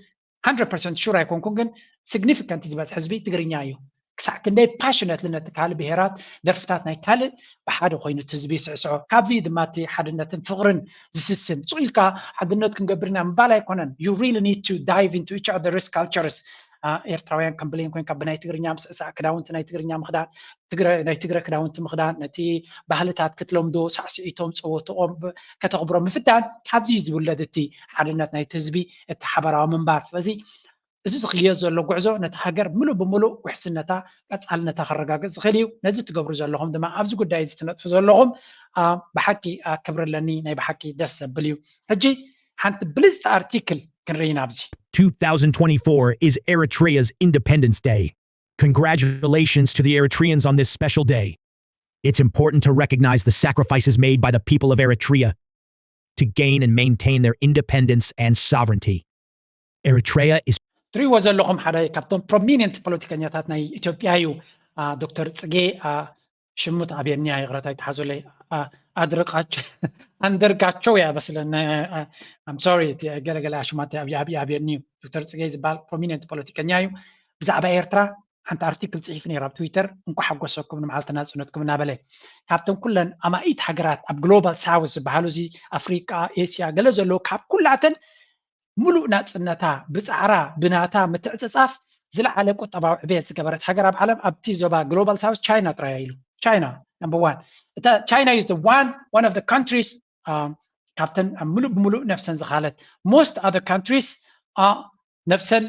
100% شو رايكم كون significant بس حسبي تقري نيايو كسع كندي passionate لنا تكال بهيرات درفتاتنا يكال بحاجة خوين تزبي سعسعو كابزي دماتي حدنا فقرن زسسن سويلكا حدنا كنقبرنا مبالا يكونن you really need to dive into each other's cultures ኤርትራውያን ከምብለኝ ኮይንካ ብናይ ትግርኛ ምስዕሳዕ ክዳውንቲ ናይ ትግርኛ ምኽዳን ናይ ትግረ ክዳውንቲ ምኽዳን ነቲ ባህልታት ክትለምዶ ሳዕስዒቶም ፀወቶኦም ከተኽብሮም ምፍታን ካብዚ ዝውለድ እቲ ሓድነት ናይቲ ህዝቢ እቲ ሓበራዊ ምንባር ስለዚ እዚ ዝኽልዮ ዘሎ ጉዕዞ ነቲ ሃገር ሙሉእ ብምሉእ ውሕስነታ ቀፃልነታ ከረጋግፅ ዝኽእል እዩ ነዚ ትገብሩ ዘለኹም ድማ ኣብዚ ጉዳይ እዚ ትነጥፉ ዘለኹም ብሓቂ ክብረለኒ ናይ ብሓቂ ደስ ዘብል እዩ ሕጂ ሓንቲ ብልፅቲ ኣርቲክል ክንርኢ ናብዚ 2024 is Eritrea's Independence Day. Congratulations to the Eritreans on this special day. It's important to recognize the sacrifices made by the people of Eritrea to gain and maintain their independence and sovereignty. Eritrea is ትሪእዎ ዘለኹም ሓደ ካብቶም ፕሮሚነንት ፖለቲከኛታት ናይ ኢትዮጵያ እዩ ዶክተር ፅጌ ሽሙት ኣብየንያ ይቕረታይ ተሓዞለይ ኣንደርጋቸው ያ በስለና I'm sorry ገለገለ ሽማት ኣብየንዩ ዶክተር ፅጌ ዝበሃል ፕሮሚነንት ፖለቲከኛ እዩ ብዛዕባ ኤርትራ ሓንቲ ኣርቲክል ፅሒፍ ነይራ ኣብ ትዊተር እንኳ ሓጎሰኩም ንመዓልትና ፅነትኩም እናበለ ካብቶም ኩለን ኣማኢት ሃገራት ኣብ ግሎባል ሳውዝ ዝበሃሉ እዚ ኣፍሪቃ ኤስያ ገለ ዘለዎ ካብ ኩላተን ሙሉእ ናፅነታ ብፃዕራ ብናታ ምትዕፅፃፍ ዝለዓለ ቁጠባዊ ዕብየት ዝገበረት ሃገር ኣብ ዓለም ኣብቲ ዞባ ግሎባል ሳውዝ ቻይና ጥራያ ኢሉ ቻይና number 1 China is the one of the countries ካብተን ሙሉእ ብምሉእ ነፍሰን ዝኻለት most other countries ነፍሰን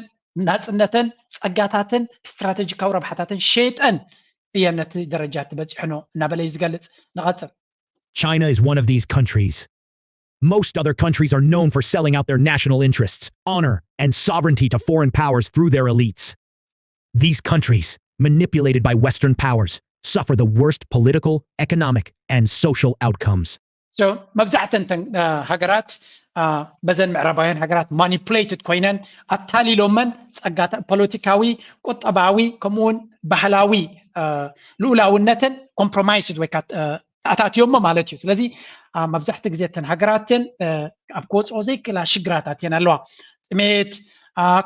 ናፅነተን ፀጋታትን ስትራቴጂካዊ ረብሓታትን ሸይጠን እየን ነቲ ደረጃ ትበፂሕኖ እናበለ ዝገልፅ ንቐፅል China is one of these countries. Most other countries are known for selling out their national interests, honor, and sovereignty to foreign powers through their elites. These countries, manipulated by Western powers, suffer the worst political, economic, and social outcomes. So مبزعتن هجرات بزن معربايان هجرات manipulated كوينن أتالي لومن سأجات بوليتيكاوي قطباوي كمون بحلاوي لولاونتن compromised وكات أتاتيوم مالتيو ስለዚህ مبزحت جزيتن هجراتن أبكوت أوزي كلا شجراتات ينالوا سميت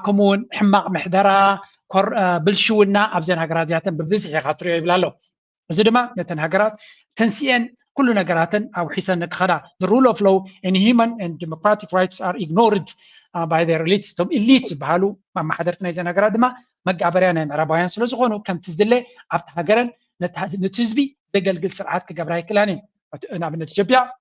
كمون حماق محدرة بلشونا أبزن هجرات زياتن ببزح خاطري يبلالو زدما نتن هجرات تنسين كل نجاراتن أو حسن نكخدا the rule of law and human and democratic rights are ignored by their elites. توم elite بحالو ما حضرتنا إذا نجارات ما مجابريانا معربايان سلوزغونو كم تزدله عبد هجرن نتزبي زجل سرعات كجبراي كلانين. أنا بالنتيجة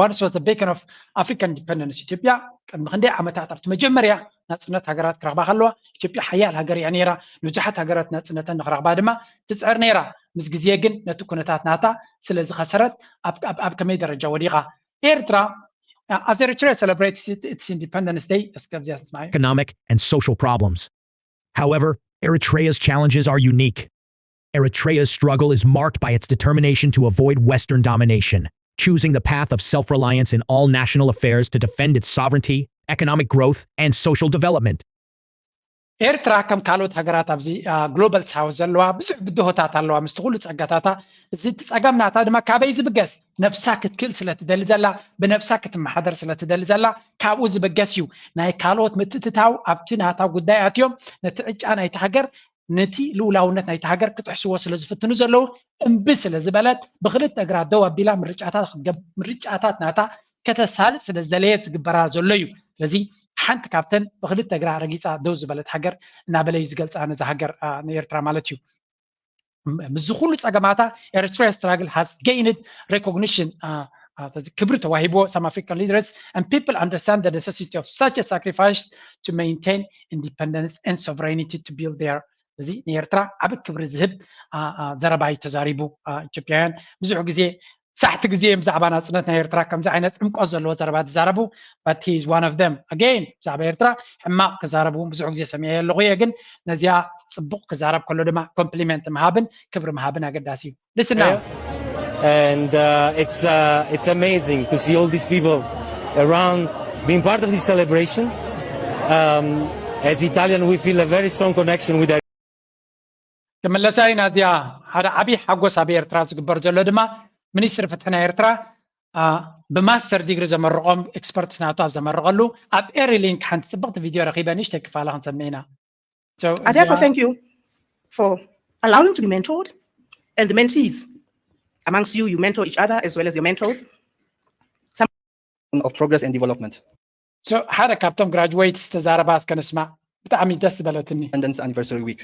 once was the beacon of African independence. Ethiopia كان مخندي عمتها تعرف مجمريا ناس هجرات كربا خلوا Ethiopia حياة الهجر يعني را نجحت هجرات ناس نخرج بعد ما تسعر نيرا مسجزيجن نتكونتات ناتا سلز خسرت أب كم درجة وديقة. إيرترا as Eritrea celebrates its Independence Day economic and social problems. However, Eritrea's challenges are unique. Eritrea's struggle is marked by its determination to avoid Western domination, choosing the path of self-reliance in all national affairs to defend its sovereignty, economic growth, and social development. ኤርትራ ከም ካልኦት ሃገራት ኣብዚ ግሎባል ሳውዝ ዘለዋ ብዙሕ ብድሆታት ኣለዋ ምስ ትኩሉ ፀጋታታ እዚ ፀገም ናታ ድማ ካበይ ዝብገስ ነፍሳ ክትክእል ስለትደሊ ዘላ ብነፍሳ ክትመሓደር ስለትደሊ ዘላ ካብኡ ዝብገስ እዩ ናይ ካልኦት ምትትታው ኣብቲ ናታ ጉዳይ ኣትዮም ነቲ ዕጫ ናይቲ ሃገር ነቲ ልኡላውነት ናይቲ ሃገር ክትሕስዎ ስለዝፍትኑ ዘለዉ እምቢ ስለዝበለት ብክልተ እግራ ደው ኣቢላ ምርጫታት ናታ ከተሳልጥ ስለዝደለየት ዝግበራ ዘሎ እዩ ስለዚ ሓንቲ ካብተን ብክልተ እግራ ረጊፃ ደው ዝበለት ሃገር እናበለዩ ዝገልፃ ነዛ ሃገር ንኤርትራ ማለት እዩ ምዝ ኩሉ ፀገማታ ኤርትራ struggle has gained recognition ክብሪ ተዋሂቦ some African leaders and people understand the necessity of such a sacrifice to maintain independence and sovereignty to build their እዚ ንኤርትራ ዓብ ክብሪ ዝህብ ዘረባይ ተዛሪቡ ኢትዮጵያውያን ብዙሕ ግዜ ሳሕቲ ግዜ ብዛዕባ ናፅነት ናይ ኤርትራ ከምዚ ዓይነት ዕምቆት ዘለዎ ዘረባ ዝዛረቡ but he is one of them again ብዛዕባ ኤርትራ ሕማቅ ክዛረቡ ብዙሕ ግዜ ሰሚዐ ኣለኹ እየ ግን ነዚያ ፅቡቅ ክዛረብ ከሎ ድማ ኮምፕሊመንት ምሃብን ክብሪ ምሃብን ኣገዳሲ እዩ listen now and it's amazing to see all these people around being part of this celebration as Italian we feel a very strong connection with كملساي نازيا هذا عبي حقوس أبي إيرترا زكبر جلو دما منيستر فتحنا إيرترا بماستر ديجري زمرقم إكسبرت ناتو زمرقلو أب إيري لينك حنت سبقت فيديو رقيبة نشتك فعلا هنسمينا. I therefore thank you for allowing to be mentored and the mentees. Amongst you, you mentor each other as well as your mentors. Of progress and development. So هذا كابتن graduates تزارباس كنسمع بتعمل دس بلتني. Independence Anniversary Week.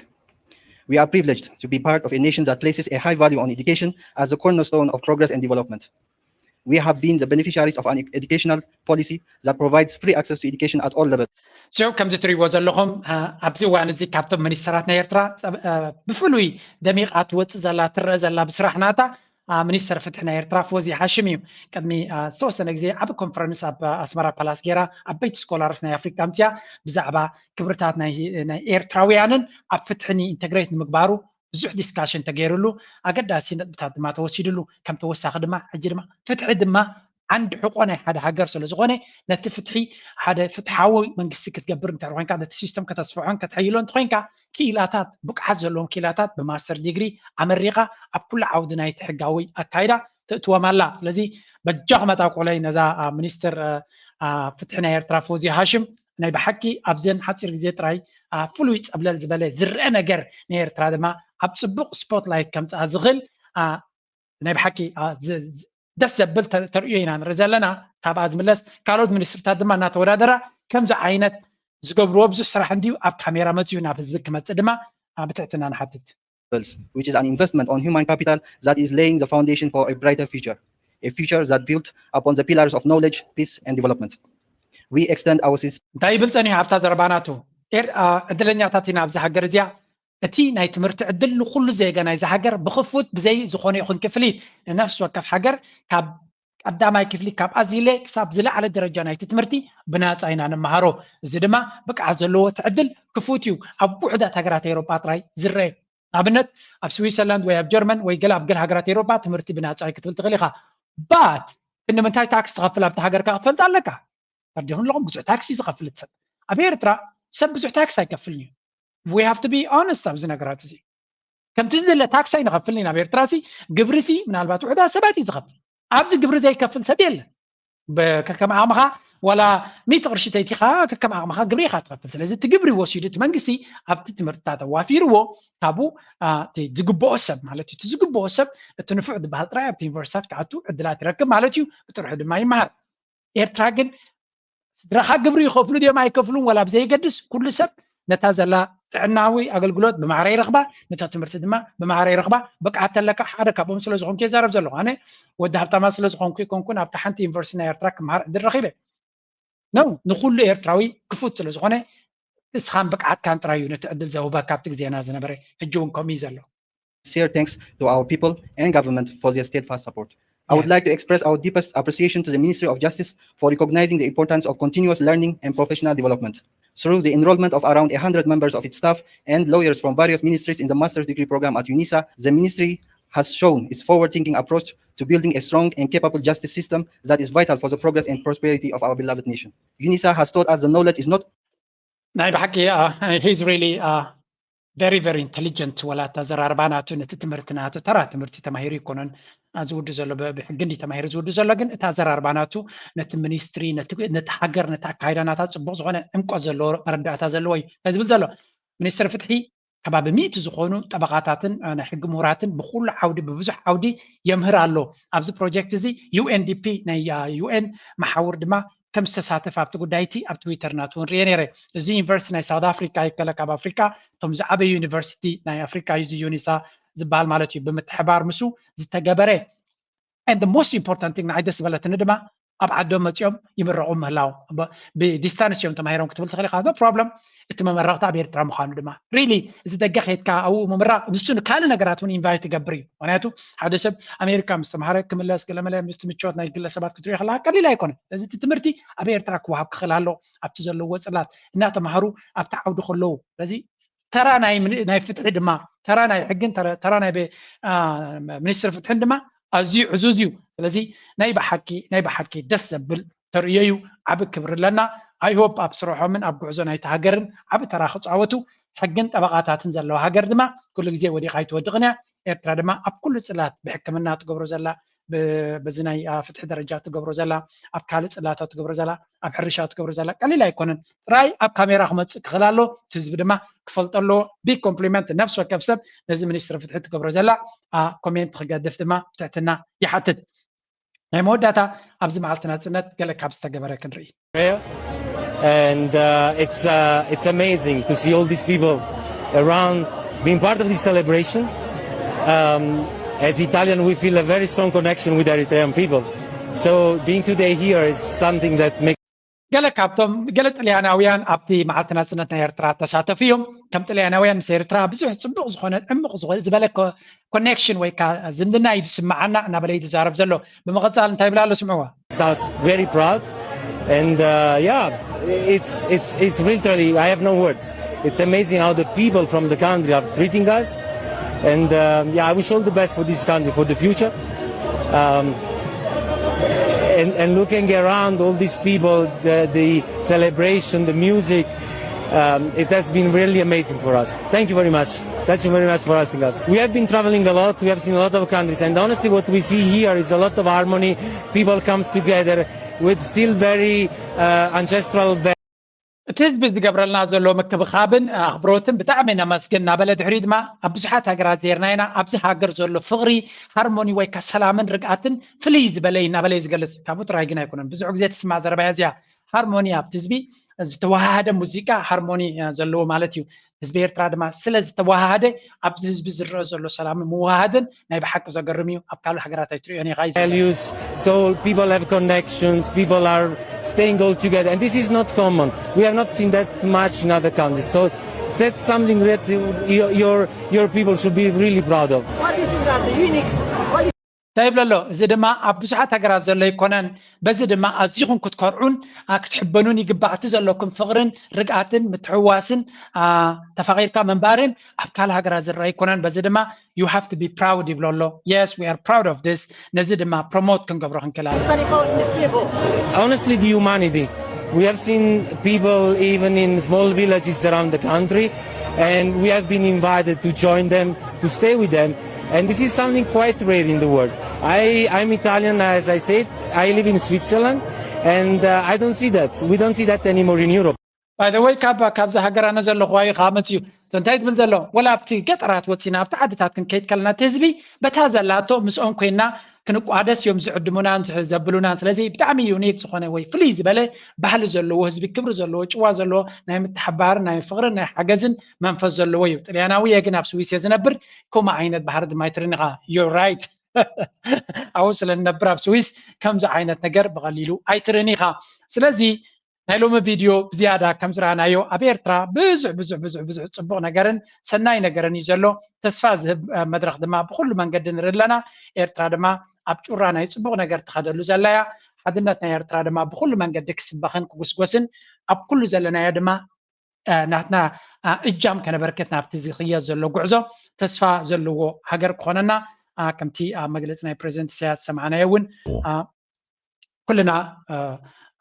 We are privileged to be part of a nation that places a high value on education as the cornerstone of progress and development. We have been the beneficiaries of an educational policy that provides free access to education at all levels. So كم جتري وزلهم أبزي وانزي كابتن منيسترات نيرترا بفلوي دميقات وتزلا ترزلا بسرحناتا منيستر فتحنا إيرترا فوزي هاشمي كدمي سوسن إجزي أب كونفرنس أب أسمرا بالاس جيرا أبيت سكولارس ناي أفريقيا أمتيا بزعبا كبرتات ناي إيرتراويانن أب فتحني إنتجريت مقبارو زح ديسكاشن تغيرلو أقدر أسين بتاعت ما توسيدلو كم توسع خدمة أجرما فتح دما عند حقوقنا هذا حجر سلزقونه نتفتحي هذا فتحاوي من قصة تجبر نتاع وين كذا السيستم كتصفعون كتحيلون تخين كيلاتات بق حزلهم كيلاتات بماستر ديجري أمريكا أبكل عودنا يتحققوي أكيدا تتوى مالا لذي بجاهمة تقولي نزا منيستر فتحنا إيرترا فوزي هاشم ناي بحكي أبزين حتصير جزيت راي فلويت قبل الزبالة زرقنا جر نيرترا دما أبسبق سبوت لايت كم تأزغل ناي بحكي دس زبل تريينا رزلنا تابع زملس كارود منيستر تادما ناتورادرا كم ز عينت زقبرو بزح صراحة عندي أب كاميرا متيونا بزبك متقدمة بتعتنا نحدد. Which is an investment on human capital that is laying the foundation for a brighter future, a future that built upon the pillars of knowledge, peace, and development. We extend our دايبل ثاني هفتة زرباناتو أدلني تعطينا بزح جرزيا أتي ناي تمرت عدل كل زي جنا إذا حجر بخفوت بزي زخوني يخون كفليت نفس وكف حجر كاب ቀዳማይ ክፍሊ ካብ ኣዚለ ክሳብ ዝለዓለ ደረጃ ናይቲ ትምህርቲ ብናፃ ኢና ንመሃሮ እዚ ድማ ብቅዓት ዘለዎ ትዕድል ክፉት እዩ ኣብ ውሕዳት ሃገራት ኤውሮጳ ጥራይ ዝረአ ኣብነት ኣብ ስዊትዘርላንድ ወይ ኣብ ጀርመን ወይ ገለ ኣብ ገለ ሃገራት ኤውሮጳ ትምህርቲ ብናፃ ክትብል ትኽእል ኢኻ ባት ንምንታይ ታክስ ትኸፍል ኣብቲ ሃገርካ ክትፈልጥ ኣለካ ተርዲኹን ኣለኹም ብዙሕ ታክሲ ዝኸፍል ሰብ ኣብ ኤርትራ ሰብ ብዙሕ ታክስ ኣይከፍልን እዩ we have to be honest ኣብዚ ነገራት እዚ ከምቲ ዝደለ ታክስ ኣይንኸፍልን ኢና ኣብ ኤርትራ ሲ ግብሪ ሲ ምናልባት ውሕዳት ሰባት እዩ ዝኸፍል ኣብዚ ግብሪ ዘይከፍል ሰብ የለን ከከም ዓቕምኻ ወላ 100 ቅርሺ ተይቲኻ ከከም ዓቕምኻ ግብሪ ኢኻ ትኸፍል ስለዚ እቲ ግብሪ ወሲዱ እቲ መንግስቲ ኣብቲ ትምህርትታት ኣዋፊርዎ ካብኡ ዝግብኦ ሰብ ማለት እዩ እቲ ዝግብኦ ሰብ እቲ ንፉዕ ዝበሃል ጥራይ ኣብቲ ዩኒቨርሲታት ክኣቱ ዕድላት ይረክብ ማለት እዩ ብጥርሑ ድማ ይመሃር ኤርትራ ግን ስድራኻ ግብሪ ይኸፍሉ ድዮም ኣይከፍሉን ወላ ብዘይገድስ ኩሉ ሰብ ነታ ዘላ ጥዕናዊ ኣገልግሎት ብማዕረ ይረኽባ ነታ ትምህርቲ ድማ ብማዕረ ይረኽባ ብቅዓት ተለካ ሓደ ካብኦም ስለ ዝኾንኩ የዛረብ ዘለኹ ኣነ ወዲ ሃብታማ ስለ ዝኾንኩ ይኮንኩን ኣብቲ ሓንቲ ዩኒቨርሲቲ ናይ ኤርትራ ክመሃር ዕድል ረኺበ ነው ንኩሉ ኤርትራዊ ክፉት ስለ ዝኾነ እስኻን ብቅዓትካን ጥራይ እዩ ነቲ ዕድል ዘውበካ ኣብቲ ግዜና ዝነበረ ሕጂ እውን ከምኡ እዩ ዘሎ Sincere thanks to our people and government for their steadfast support. I would like to express our deepest appreciation to the Ministry of Justice for recognizing the importance of continuous learning and professional development. Through the enrollment of around 100 members of its staff and lawyers from various ministries in the master's degree program at UNISA, the ministry has shown its forward-thinking approach to building a strong and capable justice system that is vital for the progress and prosperity of our beloved nation. UNISA has taught us the knowledge is not... ናይ ብሓቂ he's really very very intelligent ወላ ተዘራርባ ናቱ ነቲ ትምህርቲ ናቱ ተራ ትምህርቲ ተማሂሩ ይኮነን ዝውድ ዘሎ ብሕጊ እንዲ ተማሂሩ ዝውድ ዘሎ ግን እታ ዘራርባ ናቱ ነቲ ሚኒስትሪ ነቲ ሃገር ነቲ ኣካይዳ ናታ ፅቡቅ ዝኾነ ዕምቆ ዘለዎ መረዳእታ ዘለዎ እዩ ዝብል ዘሎ ሚኒስትር ፍትሒ ከባቢ 100 ዝኾኑ ጠበቃታትን ናይ ሕጊ ምሁራትን ብኩሉ ዓውዲ ብብዙሕ ዓውዲ የምህር ኣሎ ኣብዚ ፕሮጀክት እዚ UNDP ናይ UN ማሓውር ድማ ከም ዝተሳተፈ ኣብቲ ጉዳይቲ ኣብ ትዊተር ናቱ ንሪኦ ነይረ እዚ ዩኒቨርሲቲ ናይ ሳውት ኣፍሪካ ይከለ ካብ ኣፍሪካ እቶም ዝዓበዩ ዩኒቨርሲቲ ናይ ኣፍሪካ እዩ ዩኒሳ ዝበሃል ማለት እዩ ብምትሕባር ምሱ ዝተገበረ and the most important thing ንዓይ ደስ በለትኒ ድማ ኣብ ዓዶም መፅኦም ይምረቑ ምህላው ብዲስታንስ እዮም ተማሂሮም ክትብል ትኽእል ኢኻ ኖ ፕሮብለም እቲ መመረቕቲ ኣብ ኤርትራ ምዃኑ ድማ ሪሊ እዚ ደገ ኸይድካ ኣብኡ ምምራቕ ንሱ ንካልእ ነገራት እውን ኢንቫይት ይገብር እዩ ምክንያቱ ሓደ ሰብ ኣሜሪካ ምስ ተምሃረ ክምለስ ገለመለ ምስ ምቾት ናይ ግለሰባት ክትሪኦ ከለካ ቀሊል ኣይኮነን ስለዚ እቲ ትምህርቲ ኣብ ኤርትራ ክወሃብ ክኽእል ኣሎ ኣብቲ ዘለዎ ፅላት እናተምሃሩ ኣብቲ ዓውዲ ከለዉ ስለዚ ተራ ናይ ፍትሒ ድማ ተራ ናይ ሕግን ተራ ናይ ሚኒስትር ፍትሕን ድማ ኣዝዩ ዕዙዝ እዩ ስለዚ ናይ ብሓቂ ደስ ዘብል ተርእዮ እዩ ዓብ ክብሪ ኣለና ኣይሆፕ ኣብ ስርሖምን ኣብ ጉዕዞ ናይቲ ሃገርን ዓብ ተራ ክፃወቱ ሕግን ጠበቃታትን ዘለዎ ሃገር ድማ ኩሉ ግዜ ወዲቓ ይትወድቕን እያ ኤርትራ ድማ ኣብ ኩሉ ፅላት ብሕክምና ትገብሮ ዘላ በዚ ናይ ፍትሒ ደረጃ ትገብሮ ዘላ ኣብ ካልእ ፅላታት ትገብሮ ዘላ ኣብ ሕርሻ ትገብሮ ዘላ ቀሊል ኣይኮነን ጥራይ ኣብ ካሜራ ክመፅእ ክኽእል ኣሎ እቲ ህዝቢ ድማ ክፈልጠሎ ቢግ ኮምፕሊመንት ነፍሲ ወከፍ ሰብ ነዚ ሚኒስትሪ ፍትሒ ትገብሮ ዘላ ኮሜንት ክገድፍ ድማ ትሕትና ይሓትት ናይ መወዳእታ ኣብዚ መዓልቲ ናፅነት ገለ ካብ ዝተገበረ ክንርኢ and it's amazing to see all these people around being part of this celebration. As Italian, we feel a very strong connection with Eritrean people. So being today here is something that makes ገለ ካብቶም ገለ ጣልያናውያን ኣብቲ መዓልቲ ናፅነት ናይ ኤርትራ ተሳተፉ እዮም ከም ጣልያናውያን ምስ ኤርትራ ብዙሕ ፅቡቅ ዝኾነ ዕሙቕ ዝኾነ ዝበለ ኮኔክሽን ወይ ከዓ ዝምድና እዩ ዝስማዓና እናበለ እዩ ትዛረብ ዘሎ ብምቕፃል እንታይ ብላ ኣሎ ስምዕዋ sounds very proud and it's literally I have no words. It's amazing how the people from the country are treating us and I wish all the best for this country for the future. And looking around all these people, the celebration, the music, it has been really amazing for us. Thank you very much. Thank you very much for asking us. We have been traveling a lot. We have seen a lot of countries. And honestly, what we see here is a lot of harmony. People come together with still very ancestral values. እቲ ህዝቢ ዝገብረልና ዘሎ ምክብኻብን ኣኽብሮትን ብጣዕሚ ነመስግን እናበለ ድሕሪ ድማ ኣብ ብዙሓት ሃገራት ዜርና ኢና ኣብዚ ሃገር ዘሎ ፍቕሪ ሃርሞኒ ወይ ከዓ ሰላምን ርግኣትን ፍልይ ዝበለ እናበለ እዩ ዝገልፅ ካብኡ ጥራይ ግን ኣይኮነን ብዙሕ ግዜ ትስማዕ ዘረባ እዚኣ ሃርሞኒ ኣብቲ ህዝቢ ዝተዋሃደ ሙዚቃ ሃርሞኒ ዘለዎ ማለት እዩ ህዝቢ ኤርትራ ድማ ስለ ዝተዋሃደ ኣብዚ ህዝቢ ዝረአ ዘሎ ሰላምን ምዋሃድን ናይ ብሓቂ ዘገርም እዩ ኣብ ካልእ ሃገራት ኣይትሪኦን ኢኻ values so people have connections people are staying all together and this is not common we have not seen that much in other countries so that's something that your people should be really proud of what do you think are the unique طيب لالو إذا دما أبوسحات هجرات زلوا يكونن بس دما أزيهم كتكرعون كتحبنون يجبعت زلوكم فقرن رجعتن متحواسن تفاعل كمان بارن أفكار هجرات زلوا يكونن بس دما you have to be proud لالو yes we are proud of this نزيد ما promote كن قبرهن كلام Honestly, the humanity. We have seen people even in small villages around the country, and we have been invited to join them, to stay with them. And this is something quite rare in the world. I'm Italian, as I said. I live in Switzerland, and I don't see that. We don't see that anymore in Europe. By the way, كاب هجرنا زلوا خواي خامتيو تنتهي من زلوا ولا بتي قطرات وتسينا بتعدتات كن كيت كلنا تزبي بتهذا لا تو مسؤون كنا كنقو عدس يوم زعدمونا زبلونا سلازي بتعمي يونيك سخونه وي فليز بله بحل زلوا وهزبي كبر زلوا چوا زلوا نايم تحبار نايم فقر نايم حجزن منفذ زلوا وي طلياناوي يجنا بسويس يزنبر كوما عينت بحر دمايترنغا you're right اوصل النبر بسويس كم عينت نجر بغليلو ايترنيغا سلازي نايلوم فيديو بزيادة كم زرعنايو أبيرترا بزع صبغ نجرن سناي نجرن يزلو تسفاز مدرخ دما بكل من قدن رلنا إيرترا دما أبجورانا يصبغ نجر تخدلو زلايا حدناتنا إيرترا دما بكل من قدك سبخن كوسكوسن أب كل زلنا يا دما نحنا إجام كان بركتنا بتزيخية زلو قعزو تسفا زلو هجر قوننا كمتي مجلسنا بريزنت سياسة سمعنا يون كلنا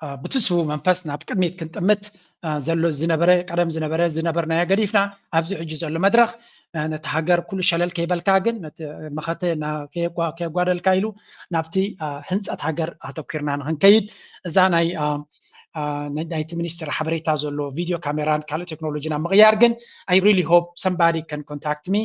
بتسوو منفسنا بكميت كنت أمت زلو زنبرة قدم زنبرنا يا قريفنا أبزع حج زلو مدرخ نتحجر كل شلل كيبل كاجن مخاطة كي قادل كايلو نبتي هنس أتحجر هتوكرنا هنكيد زاناي نايت مينستر حبريتا زلو فيديو كاميران كالو تكنولوجينا مغيارجن I really hope somebody can contact me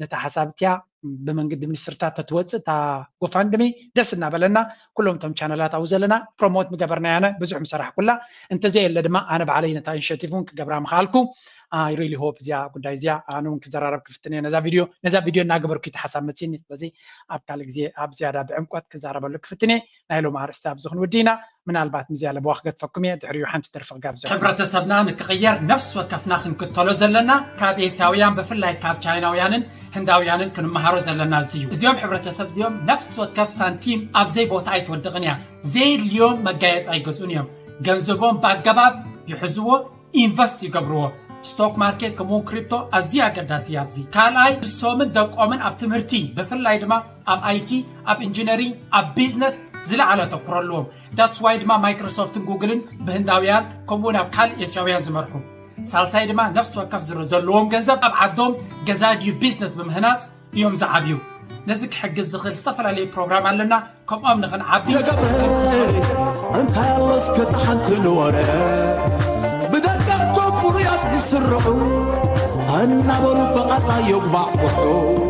نتحسابتيا بمنقد منسترتات تتوزع تا GoFundMe دسنا بلنا كلهم تم شانلات أوزلنا بروموت مجبرنا أنا بزعم صراحة كلها أنت زي اللي دما أنا بعلينا تا إنشاتيفون كجبرام خالكم I really hope زيا قد زيا أنا ممكن زرارب كفتني نزا فيديو ناقبر كي تحسب متين بزي أبكالك زي زيادة بعمقات كزرارب لك فتني نايلو مع رستاب زخن ودينا من البات مزيالة بواخقت فكمية دعريو حمت ترفق قابزو حبرة سبنا نكغير نفس وكفنا خنكتولو زلنا كاب إيساويان بفلاي كاب تشايناويانن هنداويانن كن مهارو زلنا زيو زيوم حبرة سب زيوم نفس وكف سانتيم أبزي بوتايت ودغنيا زي اليوم مجايز أي جزونيوم جنزبون باقباب يحزوه إنفست يقبروه ستوك ماركت كمون كريبتو أزيا قداسي أبزي كالاي سومن دوقومن أب تمرتي بفلاي دما أب IT أب إنجينيرينج أب بيزنس زلا على تقرلوهم that's why دما مايكروسوفت جوجلن بهنداويان كمون أب كال إسرائيليان زمركم سالساي دما نفس وكف زلوهم جنزب أب عدوم جزاجي بيزنس بمهنات يوم زعبيو نزك حق الزخل صفر عليه بروجرام لنا كم أمن غن عبي أنت يلص كتحنت الورى بدك توفريات يسرعوا هنبروا بقصا يقبعوا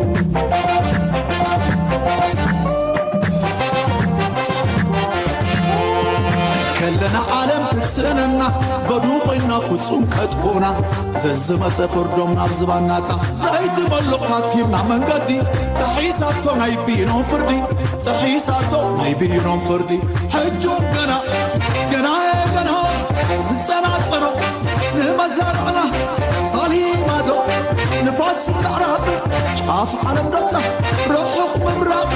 كلنا عالم كتسننا بدوقنا فتصوم كتكونا ززمة فردومنا بزباناتا زايد ملقنا تيمنا من قدي تحيساتو نايبينهم فردي تحيساتو نايبينهم فردي حجو قنا زتسانا صنو نمزارعنا صالي مادو نفاس العرب شاف عالم رطنا روحو ممراب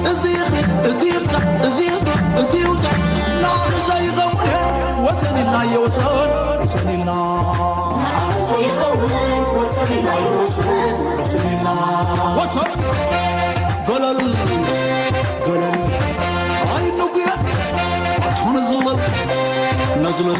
ازيخ اديمزا ازيخ اديمزا نار زيغونها وسن الله يوسن وسن الله زيغونها وسن الله يوسن وسن الله وسن قلل هاي النقية تنزل نزل